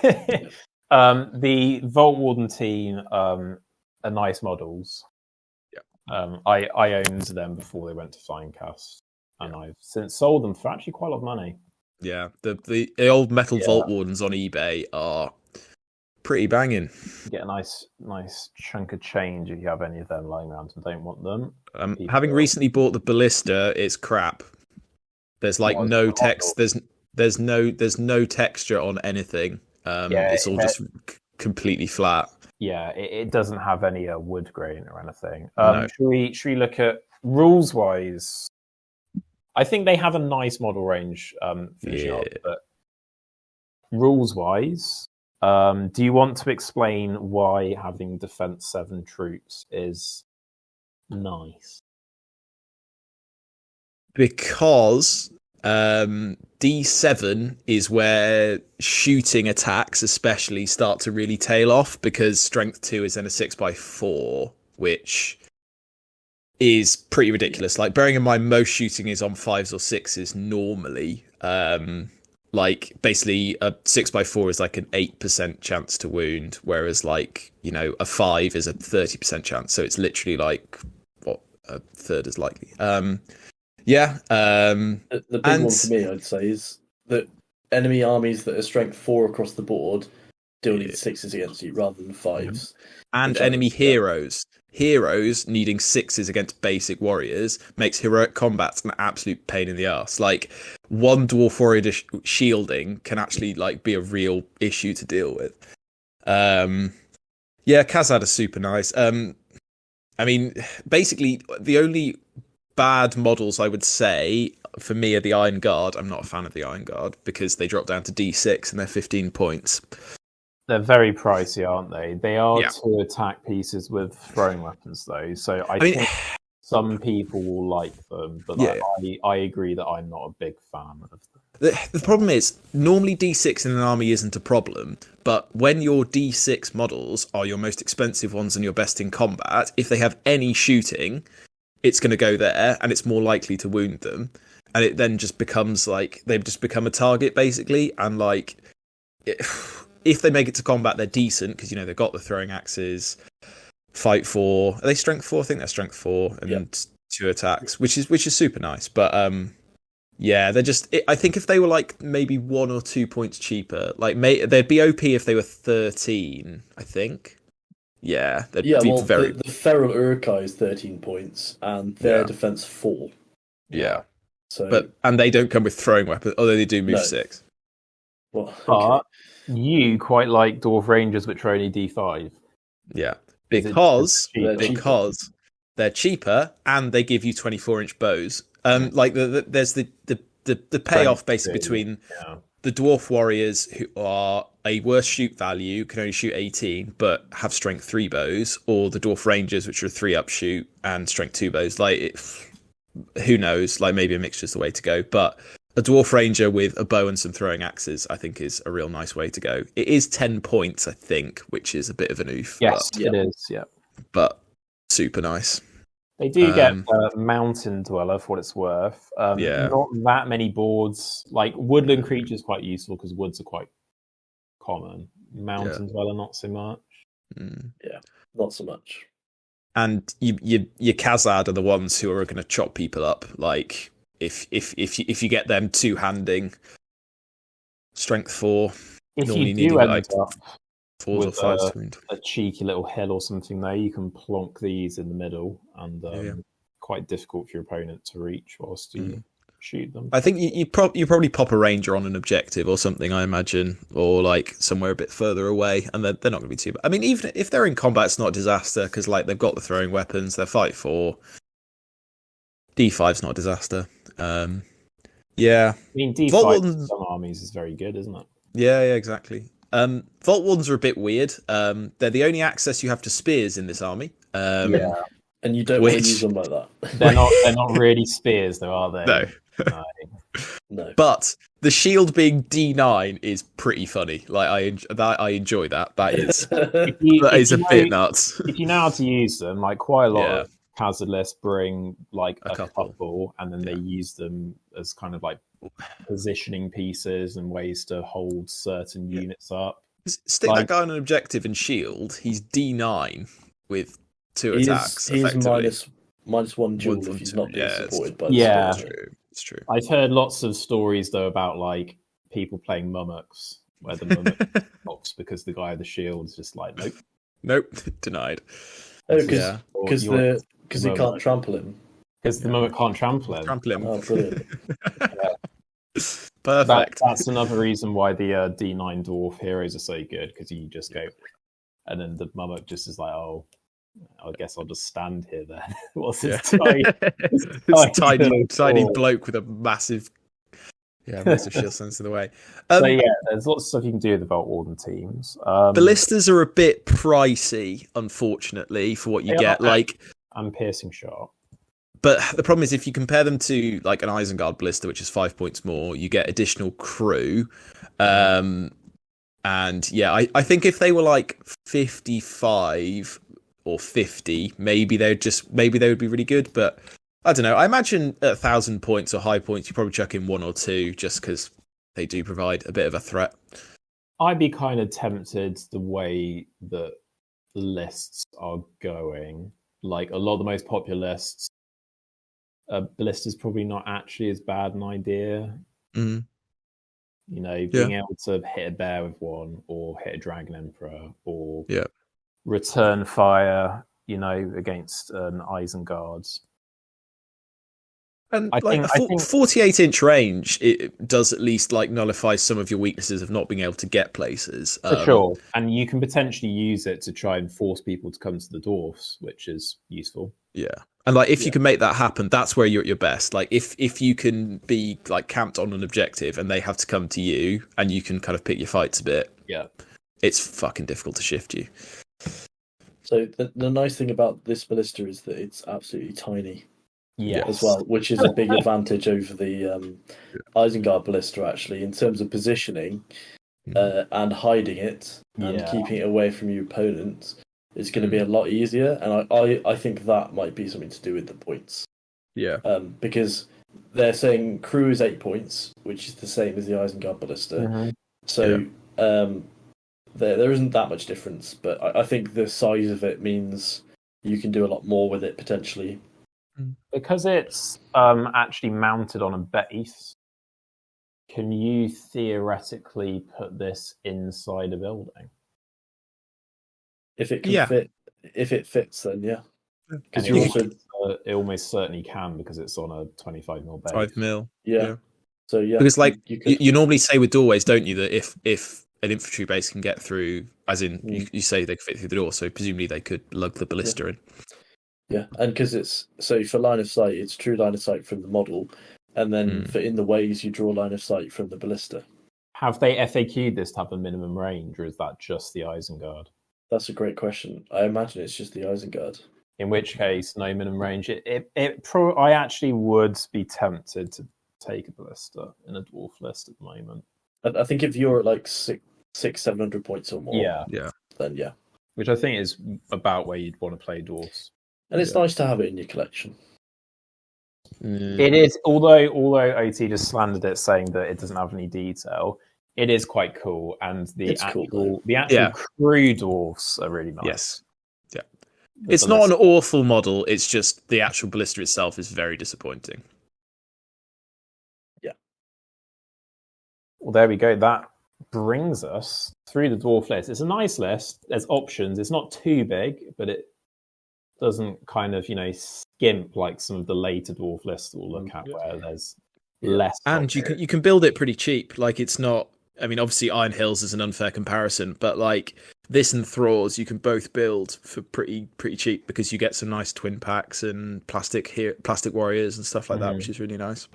The Vault Warden team are nice models. Yeah. I owned them before they went to fine cast, and I've since sold them for actually quite a lot of money. Yeah, the old metal Vault Wardens on eBay are pretty banging. You get a nice chunk of change if you have any of them lying around and don't want them. Having recently bought the Ballista, it's crap. There's like no text. There's no texture on anything. It's all just completely flat. Yeah, it doesn't have any wood grain or anything. No. Should we look at rules wise? I think they have a nice model range finishing up, but rules wise, do you want to explain why having defense 7 troops is nice? Because D7 is where shooting attacks especially start to really tail off, because strength 2 is then a 6x4, which is pretty ridiculous. Like, bearing in mind most shooting is on 5s or 6s normally. Like, basically a 6x4 is like an 8% chance to wound, whereas like, you know, a 5 is a 30% chance, so it's literally like a third as likely. The big one for me, I'd say, is that enemy armies that are strength 4 across the board still need 6s against you rather than 5s. And enemy heroes needing 6s against basic warriors makes heroic combat an absolute pain in the ass. Like, one dwarf warrior shielding can actually like be a real issue to deal with. Khazad is super nice. I mean, basically the only bad models I would say for me are the Iron Guard. I'm not a fan of the Iron Guard because they drop down to D6 and they're 15 points. They're very pricey, aren't they? They are 2 attack pieces with throwing weapons, though. So I think some people will like them, but I agree that I'm not a big fan of them. The problem is, normally D6 in an army isn't a problem, but when your D6 models are your most expensive ones and your best in combat, if they have any shooting, it's going to go there, and it's more likely to wound them. And it then just becomes like, they've just become a target, basically, and like... If they make it to combat, they're decent because, you know, they've got the throwing axes, fight 4. Are they strength 4? I think they're strength 4 and 2 attacks, which is super nice. But they're just. I think if they were like maybe 1 or 2 points cheaper, like they'd be OP if they were 13. I think. Yeah, they'd be very. The Feral Urkai is 13 points and their defense 4. Yeah. So, and they don't come with throwing weapons, although they do move 6. Well, but you quite like Dwarf Rangers, which are only D5. Yeah, because they're cheaper, and they give you 24-inch bows. There's the payoff basically between the dwarf warriors who are a worse shoot value, can only shoot 18, but have strength 3 bows, or the dwarf rangers, which are 3-up shoot and strength 2 bows. Who knows? Like, maybe a mixture is the way to go. But a dwarf ranger with a bow and some throwing axes, I think, is a real nice way to go. It is 10 points, I think, which is a bit of an oof. Yes, it is. Yeah, but super nice. They do get Mountain Dweller for what it's worth. Not that many boards. Like Woodland Creature is quite useful because woods are quite common. Mountain Dweller, not so much. Yeah, not so much. And your Khazad are the ones who are going to chop people up. Like if you get them 2-handing strength 4, if normally you do end up 4s or 5s wound. A cheeky little hill or something there, you can plonk these in the middle, and quite difficult for your opponent to reach whilst you shoot them. I think you probably pop a ranger on an objective or something, I imagine, or like somewhere a bit further away, and they're not going to be too bad. I mean, even if they're in combat, it's not a disaster because like they've got the throwing weapons, they're fight 4. D5's not a disaster. Yeah. I mean, D5 in some armies is very good, isn't it? Yeah, exactly. Vault Wardens are a bit weird. They're the only access you have to spears in this army. And you don't want to use them like that. They're not really spears, though, are they? No. But the shield being D9 is pretty funny. Like I enjoy that. That is a bit nuts. If you know how to use them, like quite a lot of Khazad lists bring like a couple, and then they use them as kind of like positioning pieces and ways to hold certain units up. Stick that guy on an objective and shield. He's D9 with 2 attacks. He's -1 duel if he's not being supported by the it's true. I've heard lots of stories though about like people playing Mummoks where the Mummoks stops because the guy with the shield is just like nope, denied. Oh, because he can't trample him. Because the Mummok can't trample him. Oh, brilliant. Perfect. That's another reason why the D9 dwarf heroes are so good, because you just go, and then the Mummok just is like, oh, I guess I'll just stand here then. What's this tiny bloke with a massive shield sense of the way. There's lots of stuff you can do with the Vault Warden teams. Ballistas are a bit pricey, unfortunately, for what you get. And piercing shot. But the problem is, if you compare them to like an Isengard Ballista, which is 5 points more, you get additional crew. I think if they were like 55 or 50, maybe they would be really good. But I don't know. I imagine at 1,000 points or high points, you probably chuck in 1 or 2 just because they do provide a bit of a threat. I'd be kind of tempted the way that lists are going. Like a lot of the most popular lists, Ballista's probably not actually as bad an idea. Mm-hmm. You know, being able to hit a bear with one, or hit a Dragon Emperor, or return fire, you know, against an Isengard. And I think 48-inch range, it does at least like nullify some of your weaknesses of not being able to get places. For sure. And you can potentially use it to try and force people to come to the dwarfs, which is useful. Yeah. And like if you can make that happen, that's where you're at your best. Like if you can be like camped on an objective and they have to come to you and you can kind of pick your fights a bit. Yeah. It's fucking difficult to shift you. So the nice thing about this ballista is that it's absolutely tiny. Yeah, as well, which is a big advantage over the Isengard ballista actually in terms of positioning and hiding it and keeping it away from your opponent is going to be a lot easier. And I think that might be something to do with the points. Yeah. Because they're saying crew is 8 points, which is the same as the Isengard ballista. Mm-hmm. So there isn't that much difference, but I think the size of it means you can do a lot more with it potentially. Because it's actually mounted on a base, can you theoretically put this inside a building? If it can fit, if it fits, then yeah. Because it almost certainly can because it's on a 25mm base. 5mm. Yeah. So yeah, because like you normally say with doorways, don't you, that if an infantry base can get through, as in you say they can fit through the door, so presumably they could lug the ballista in. Yeah, and because it's so for line of sight, it's true line of sight from the model, and then for in the ways you draw line of sight from the ballista. Have they FAQ'd this to have a minimum range, or is that just the Isengard? That's a great question. I imagine it's just the Isengard. In which case, no minimum range. I actually would be tempted to take a ballista in a dwarf list at the moment. I think if you're at like 700 points or more, then yeah. Which I think is about where you'd want to play dwarfs. And it's nice to have it in your collection. It is, although OT just slandered it, saying that it doesn't have any detail. It is quite cool, and the actual crew dwarfs are really nice. Yes, yeah. It's not an awful model. It's just the actual ballista itself is very disappointing. Yeah. Well, there we go. That brings us through the dwarf list. It's a nice list. There's options. It's not too big, but it doesn't kind of, skimp like some of the later dwarf lists we'll look at, where there's less. And you can build it pretty cheap. Like, it's not. I mean, obviously, Iron Hills is an unfair comparison, but like this and Thralls, you can both build for pretty cheap because you get some nice twin packs and plastic warriors and stuff like that, which is really nice.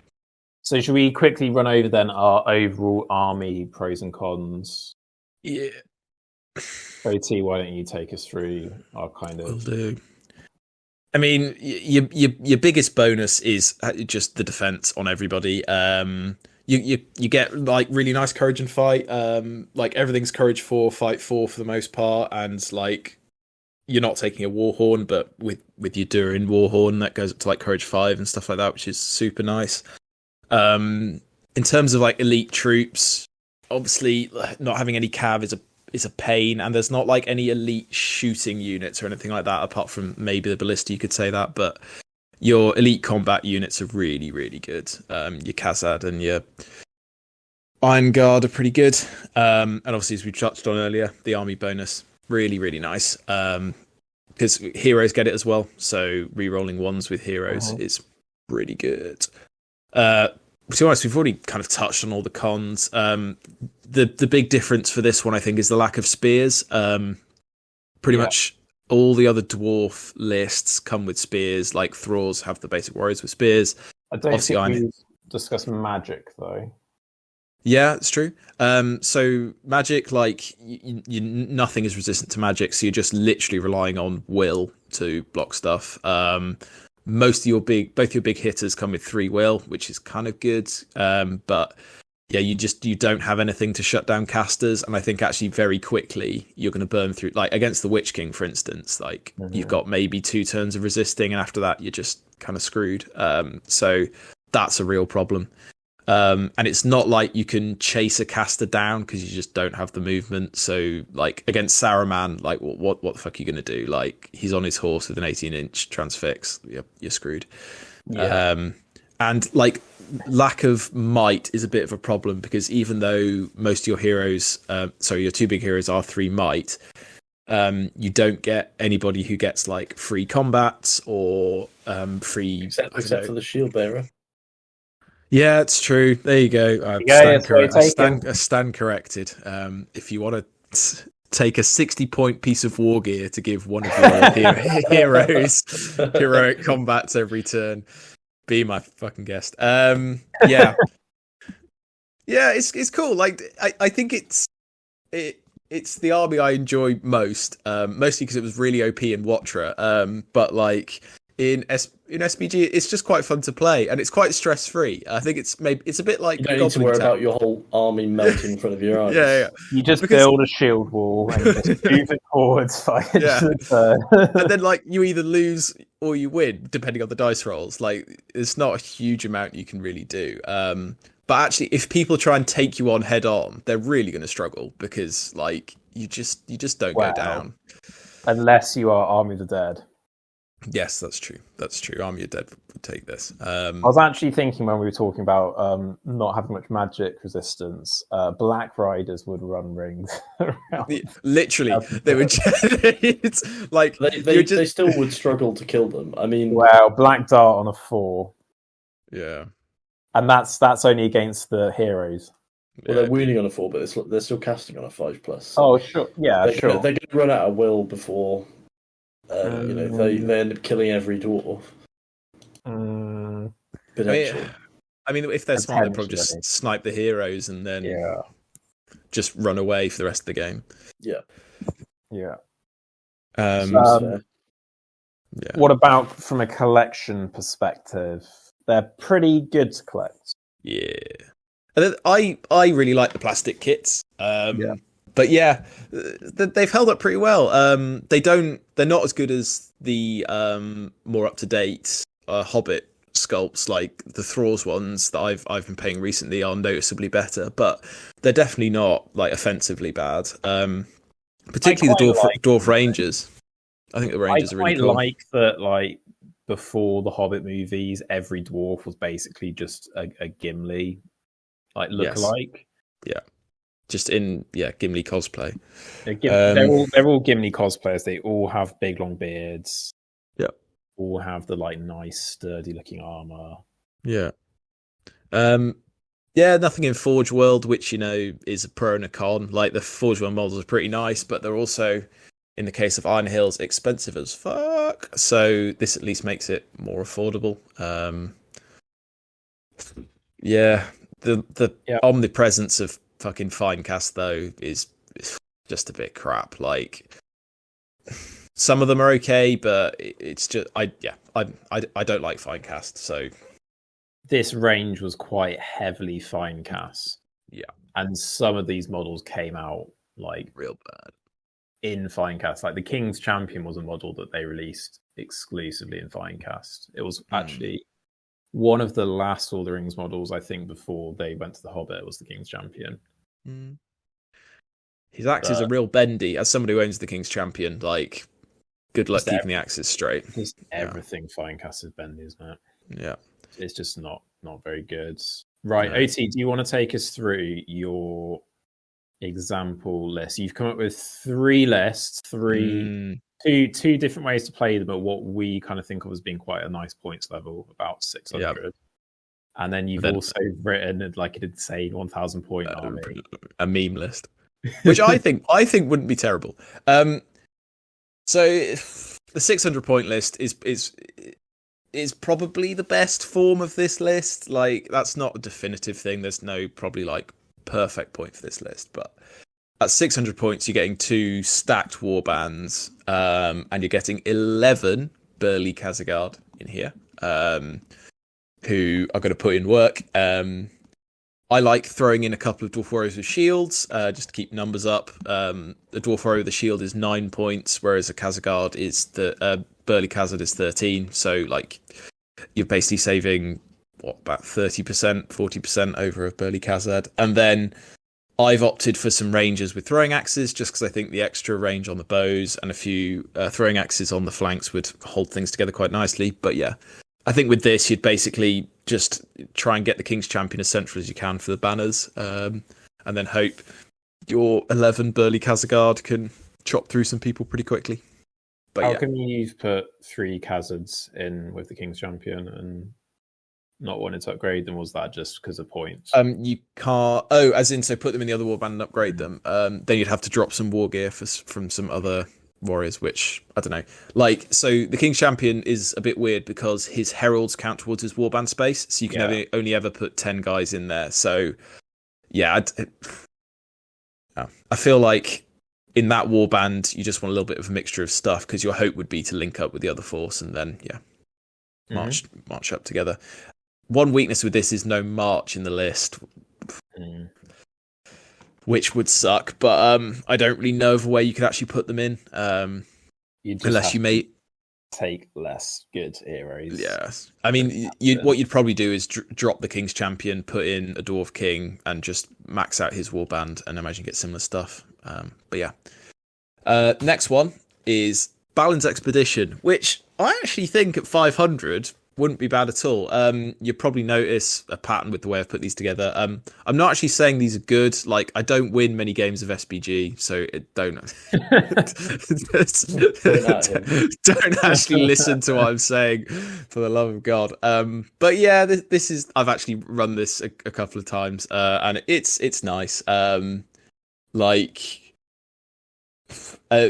So, should we quickly run over then our overall army pros and cons? Yeah. OT, why don't you take us through our kind of? Will do. I mean, your biggest bonus is just the defense on everybody. You get like really nice courage and fight. Like everything's courage 4, fight 4 for the most part, and like you're not taking a warhorn, but with your Durin warhorn that goes up to like courage 5 and stuff like that, which is super nice. In terms of like elite troops, obviously not having any cav is a pain, and there's not like any elite shooting units or anything like that apart from maybe the ballista, you could say that, but your elite combat units are really, really good. Your Khazad and your Iron Guard are pretty good. And obviously, as we touched on earlier, the army bonus, really, really nice. Because heroes get it as well. So re-rolling ones with heroes is really good. To be honest, we've already kind of touched on all the cons. The big difference for this one, I think, is the lack of spears. Pretty much all the other dwarf lists come with spears, like Thralls have the basic warriors with spears. I don't think we discussed magic, though. Yeah, it's true. So magic, like, you nothing is resistant to magic, so you're just literally relying on will to block stuff. Both your big hitters come with 3 will, which is kind of good. But yeah, you don't have anything to shut down casters, and I think actually very quickly you're going to burn through, like against the Witch King, for instance, like you've got maybe 2 turns of resisting, and after that you're just kind of screwed. So that's a real problem. And it's not like you can chase a caster down because you just don't have the movement. So like against Saruman, like what the fuck are you going to do? Like he's on his horse with an 18-inch transfix. You're screwed. Yeah. And like lack of might is a bit of a problem because even though most of your heroes, your 2 big heroes are 3 might, you don't get anybody who gets like free combats or free except for the shield bearer. Yeah, it's true. There you go. I stand corrected. If you want to take a 60-point piece of war gear to give one of your heroes heroic combats every turn, be my fucking guest. Yeah, it's cool. Like I think it's the army I enjoy most, mostly because it was really OP in Watra. But like in SBG, it's just quite fun to play, and it's quite stress free. I think it's a bit like you don't need to worry about your whole army melting in front of your eyes. Yeah. You just build a shield wall and just move it forwards. And then like you either lose or you win, depending on the dice rolls. Like there's not a huge amount you can really do. But actually, if people try and take you on head on, they're really going to struggle because like you just don't go down unless you are Army of the Dead. Yes, that's true. Army of the Dead would take this. I was actually thinking when we were talking about not having much magic resistance, Black Riders would run rings around. Literally, they would. It's like they still would struggle to kill them. I mean, Black Dart on a 4. Yeah, and that's only against the heroes. Well, they're wounding on a 4, but they're still casting on a 5+. So sure. Yeah, They're going to run out of will before They end up killing every dwarf. Potentially. I mean, if they're smart, they'll probably Potentially. just snipe the heroes and then just run away for the rest of the game. Yeah. Yeah. Fair. Yeah. What about from a collection perspective? They're pretty good to collect. Yeah. And I really like the plastic kits. But yeah, they've held up pretty well. They're not as good as the more up to date Hobbit sculpts, like the Thrall's ones that I've been playing recently are noticeably better, but they're definitely not like offensively bad. Particularly the dwarf rangers. I think the rangers are really cool. I like that, like before the Hobbit movies, every dwarf was basically just a Gimli like lookalike. Yeah. Just in Gimli cosplay. They're all Gimli cosplayers. They all have big long beards. Yeah. All have the like nice sturdy looking armor. Yeah. Nothing in Forge World, which is a pro and a con. Like the Forge World models are pretty nice, but they're also, in the case of Iron Hills, expensive as fuck. So this at least makes it more affordable. The omnipresence of fucking Finecast though is just a bit crap. Like some of them are okay, but it's just I don't like Finecast. So this range was quite heavily Finecast. Yeah, and some of these models came out like real bad in Finecast. Like the King's Champion was a model that they released exclusively in Finecast. It was actually one of the last Lord of the Rings models, I think, before they went to the Hobbit, was the King's Champion. His axe is a real bendy. As somebody who owns the King's Champion, like, good luck keeping the axes straight. Just everything Finecast is bendy, isn't it? Yeah. It's just not very good. Right, OT, do you want to take us through your example list? You've come up with 3 lists, two different ways to play them, but what we kind of think of as being quite a nice points level, about 600. Yep. And then you've also written like an insane 1,000 point army, a meme list, which I think wouldn't be terrible. So the 600 point list is probably the best form of this list. Like that's not a definitive thing. There's no probably like perfect point for this list, but at 600 points, you're getting 2 stacked warbands, and you're getting 11 burly Khazad in here, who are going to put in work. I like throwing in a couple of Dwarf Warriors with shields, just to keep numbers up. The Dwarf Warrior with the shield is 9 points, whereas a Khazad is burly Khazad is 13. So, like, you're basically saving, about 30%, 40% over a burly Khazad. And then I've opted for some rangers with throwing axes, just because I think the extra range on the bows and a few throwing axes on the flanks would hold things together quite nicely. But yeah, I think with this, you'd basically just try and get the King's Champion as central as you can for the banners, and then hope your 11 burly Khazad can chop through some people pretty quickly. But how come you've put 3 Khazads in with the King's Champion and not wanted to upgrade them? Was that just because of points? You can't. Oh, as in, so put them in the other warband and upgrade them. Then you'd have to drop some war gear from some other warriors, which I don't know. Like, so the King's Champion is a bit weird because his heralds count towards his warband space, so you can only ever put 10 guys in there. So yeah, I feel like in that warband you just want a little bit of a mixture of stuff, because your hope would be to link up with the other force and then march up together. One weakness with this is no march in the list, which would suck. But I don't really know of a way you could actually put them in, unless you may take less good heroes. Yeah, I mean, what you'd probably do is drop the King's Champion, put in a Dwarf King, and just max out his warband, and imagine get similar stuff. But yeah, next one is Balin's Expedition, which I actually think at 500 wouldn't be bad at all. You probably notice a pattern with the way I've put these together. I'm not actually saying these are good. Like, I don't win many games of SBG, so don't actually listen to what I'm saying, for the love of God. But yeah, this is, I've actually run this a couple of times, and it's nice. Like,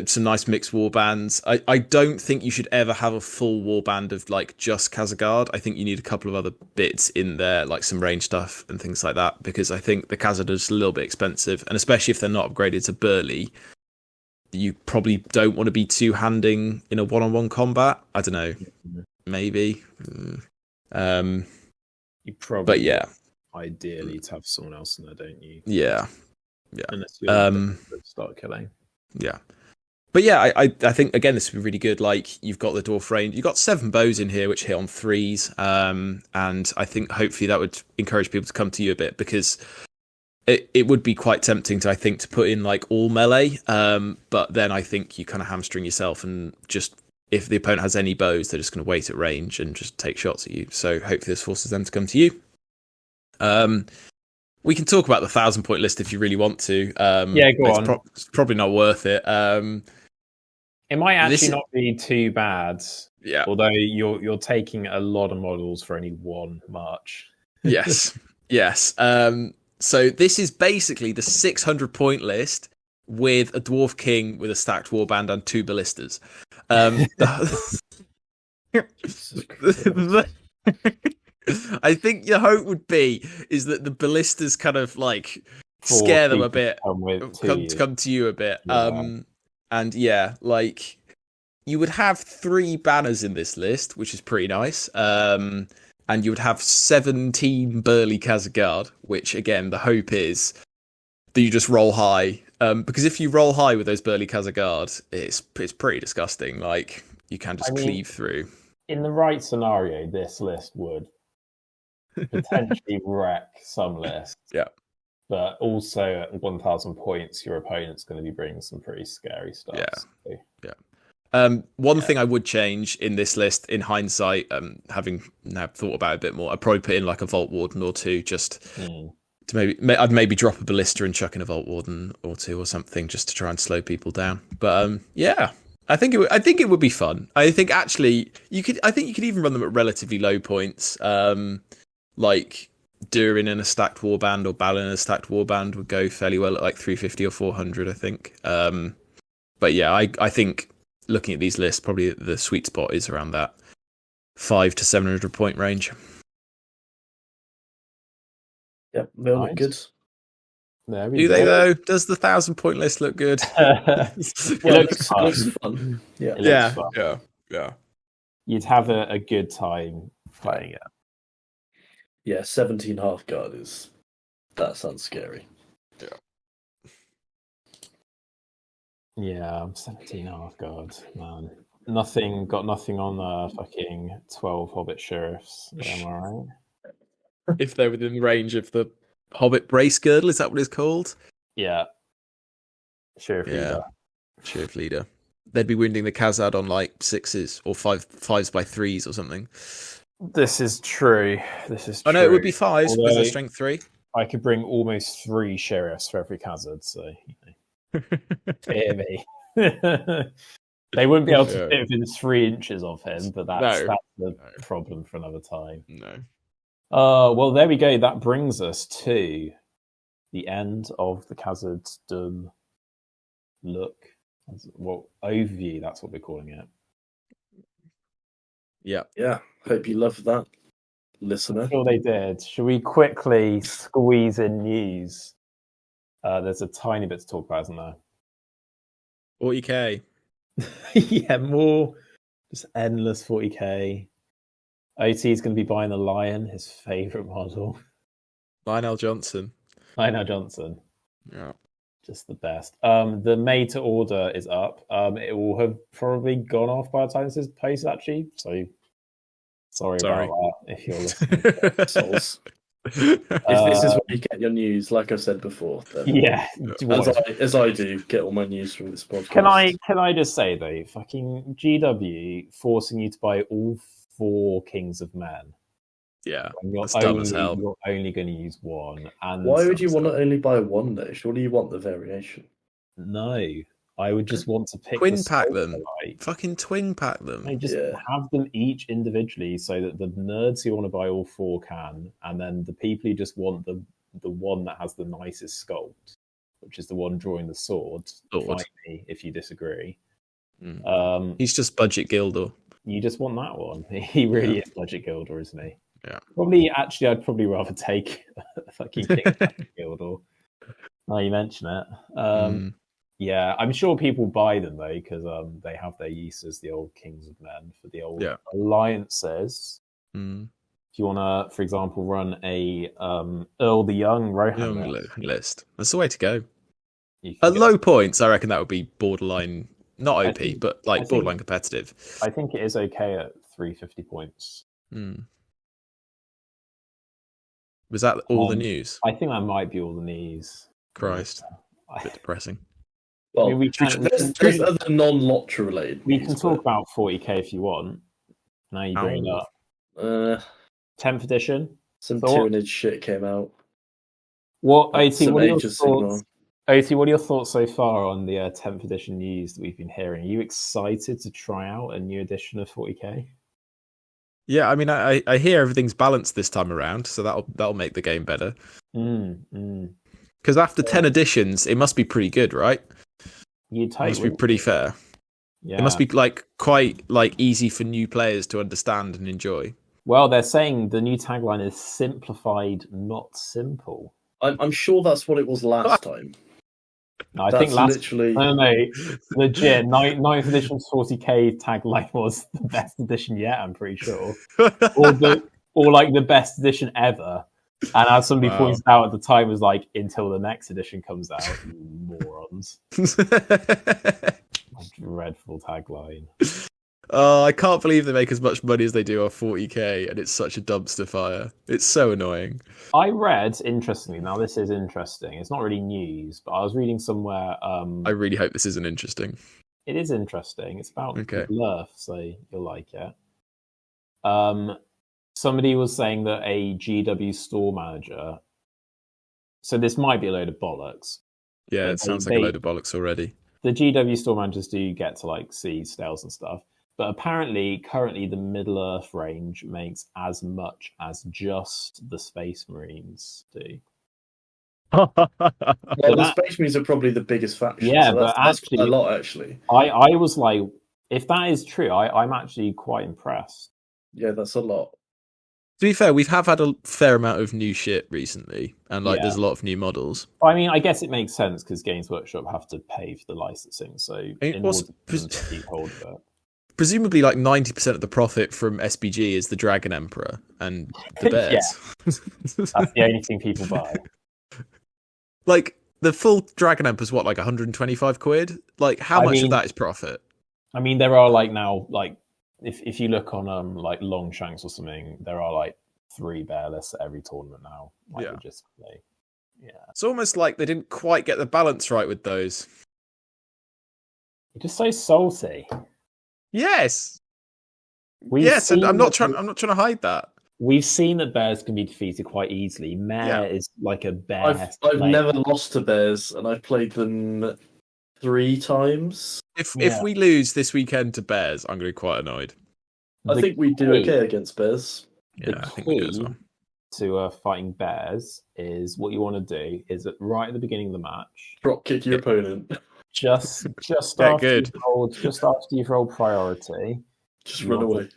some nice mixed warbands. I don't think you should ever have a full warband of like just Khazad. I think you need a couple of other bits in there, like some range stuff and things like that, because I think the Khazad is a little bit expensive, and especially if they're not upgraded to burly, you probably don't want to be two-handing in a one-on-one combat. I don't know, maybe. You probably, but yeah, ideally to have someone else in there, don't you? Yeah. Unless you start killing. Yeah. But yeah, I think again this would be really good. Like you've got the dwarf range, you've got 7 bows in here which hit on 3s, and I think hopefully that would encourage people to come to you a bit, because it would be quite tempting to put in like all melee, but then I think you kind of hamstring yourself, and just if the opponent has any bows, they're just going to wait at range and just take shots at you. So hopefully this forces them to come to you. We can talk about the 1,000-point list if you really want to. Yeah, go on. It's probably not worth it. It might actually not be too bad. Yeah. Although you're taking a lot of models for only one march. Yes. So this is basically the 600-point list with a dwarf king with a stacked warband and 2 ballistas. I think your hope would be is that the ballistas kind of like scare them a bit, come to you a bit. Yeah. And yeah, like you would have 3 banners in this list, which is pretty nice. And you would have 17 burly Khazad, which again, the hope is that you just roll high. Because if you roll high with those burly Khazad, it's pretty disgusting. Like you can just cleave through. In the right scenario, this list would potentially wreck some lists. Yeah. But also at 1,000 points, your opponent's going to be bringing some pretty scary stuff. Yeah. One thing I would change in this list, in hindsight, having now thought about it a bit more, I'd probably put in like a Vault Warden or 2, just to I'd maybe drop a ballista and chuck in a Vault Warden or 2 or something, just to try and slow people down. But yeah, I think it would be fun. I think actually you could even run them at relatively low points, like Durin in a stacked warband or Balin in a stacked warband would go fairly well at like 350 or 400, I think. But yeah, I think looking at these lists, probably the sweet spot is around that 500 to 700 point range. Yep, they'll look good. Do they though? Does the 1,000-point list look good? It looks fun. Yeah. You'd have a good time playing it. Yeah, 17 half guard that sounds scary. Yeah, 17 half guard, man. Got nothing on fucking 12 Hobbit sheriffs. Am I right? If they're within range of the Hobbit brace girdle, is that what it's called? Yeah. Sheriff leader. They'd be wounding the Khazad on like 6s or 5s by 3s or something. This is true. Oh no, it would be 5s because they're strength 3. I could bring almost 3 sheriffs for every Khazad, so hear me. They wouldn't be able to fit within 3 inches of him, but that's the problem for another time. No. Well, there we go. That brings us to the end of the Khazad Dum overview. That's what we're calling it. Yeah. Hope you loved that, listener. I'm sure they did. Should we quickly squeeze in news? There's a tiny bit to talk about, isn't there? 40k. Yeah, more just endless 40k. OT is going to be buying the Lion, his favourite model. Lionel Johnson. Yeah. Just the best. The made to order is up. It will have probably gone off by the time this is posted, actually. So sorry about that if you're listening. Souls. If this is where you get your news, like I've said before, then as I do, get all my news from this podcast. Can I just say though, fucking GW forcing you to buy all 4 Kings of Men. Yeah, that's dumb as hell. You're only going to use one. And why would you want to only buy one though? Surely you want the variation. No, I would just want to pick twin pack them. Fucking twin pack them. Have them each individually, so that the nerds who want to buy all 4 can, and then the people who just want the one that has the nicest sculpt which is the one drawing the sword. Fight me if you disagree. He's just budget Gildor. You just want that one. He really is budget Gildor, isn't he? Yeah. I'd probably rather take fucking King Gildor. Now you mention it. Yeah, I'm sure people buy them though because they have their use as the old Kings of Men for the old alliances. If you want to, for example, run a Earl the Young Rohan list, that's the way to go. At low points, I reckon that would be borderline, not OP, but like borderline competitive. I think it is okay at 350 points. Was that all the news? I think that might be all the news. Christ, a bit depressing. Well, there's other non-lottery related. We can talk about 40k if you want. Now you bring it up. 10th edition. Some Tyranid shit came out. What OT? What are your thoughts? OT, what are your thoughts so far on the 10th edition news that we've been hearing? Are you excited to try out a new edition of 40k? Yeah, I mean, I hear everything's balanced this time around, so that'll make the game better. Because after 10 editions, it must be pretty good, right? It must be pretty fair. Yeah. It must be quite easy for new players to understand and enjoy. Well, they're saying the new tagline is simplified, not simple. I'm sure that's what it was last time. No, I think literally. No, legit. 9th edition's 40k tagline was the best edition yet. I'm pretty sure, or the best edition ever. And as somebody pointed out at the time, was like until the next edition comes out. Morons. Dreadful tagline. Oh, I can't believe they make as much money as they do off 40k, and it's such a dumpster fire. It's so annoying. I read, interestingly, now this is interesting. It's not really news, but I was reading somewhere. I really hope this isn't interesting. It is interesting. It's about Middle Earth, so you'll like it. Somebody was saying that a GW store manager. So this might be a load of bollocks. Yeah, it sounds like a load of bollocks already. The GW store managers do get to see stales and stuff, but apparently, currently, the Middle Earth range makes as much as just the Space Marines do. Well, the Space Marines are probably the biggest faction. Yeah, so but that's a lot actually. I was like, if that is true, I'm actually quite impressed. Yeah, that's a lot. To be fair, we've had a fair amount of new shit recently, and there's a lot of new models. I mean, I guess it makes sense because Games Workshop have to pay for the licensing, so in order to keep hold of it. Presumably, 90% of the profit from SBG is the Dragon Emperor and the bears. That's the only thing people buy. The full Dragon Emperor's what, 125 quid? How much of that is profit? I mean, there are now if you look on Longshanks or something, there are 3 bear lists at every tournament now. Logistically. Yeah. It's almost like they didn't quite get the balance right with those. You're just so salty. Yes. And I'm not trying to hide that. We've seen that bears can be defeated quite easily. Mare is like a bear. I've never lost to bears, and I've played them 3 times. If we lose this weekend to bears, I'm going to be quite annoyed. I think we do okay against bears. Yeah, I think we do as well. To fighting bears is what you want to do is right at the beginning of the match, drop kick your opponent. Just after you've rolled priority, just run away.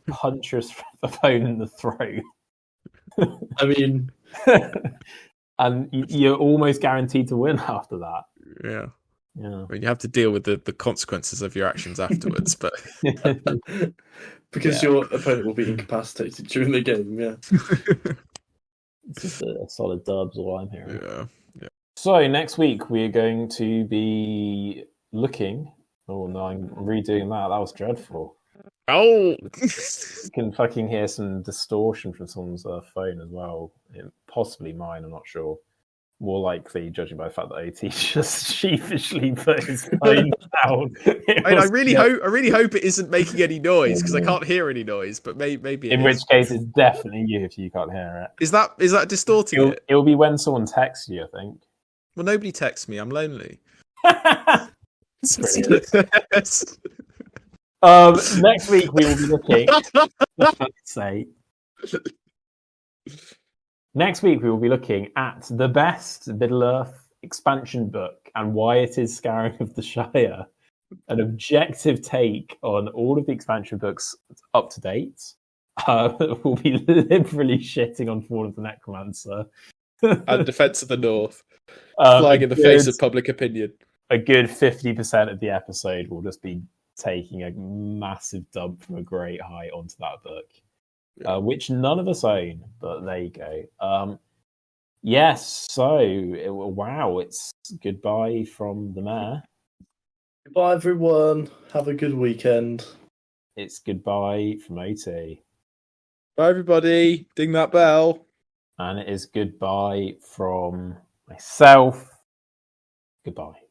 Punch your opponent in the throat. I mean, and you're almost guaranteed to win after that. Yeah. I mean, you have to deal with the consequences of your actions afterwards, but because your opponent will be incapacitated during the game. Yeah, it's just a solid dubs. All I'm hearing. Yeah. So next week we are going to be looking. Oh no, I'm redoing that. That was dreadful. Oh, you can fucking hear some distortion from someone's phone as well. Possibly mine. I'm not sure. More likely, judging by the fact that OT just sheepishly put his phone down. I really hope it isn't making any noise because I can't hear any noise. But maybe in which case, it's definitely you if you can't hear it. Is that distorting it? It'll be when someone texts you, I think. Well, nobody texts me. I'm lonely. Next week we will be looking. Next week we will be looking at the best Middle Earth expansion book and why it is Scouring of the Shire, an objective take on all of the expansion books up to date. We'll be liberally shitting on Fall of the Necromancer. And Defense of the North. Flying in the face of public opinion. A good 50% of the episode will just be taking a massive dump from a great height onto that book, which none of us own, but there you go. Yes, so, wow, it's goodbye from the mayor. Goodbye, everyone. Have a good weekend. It's goodbye from OT. Bye, everybody. Ding that bell. And it is goodbye from myself. Goodbye.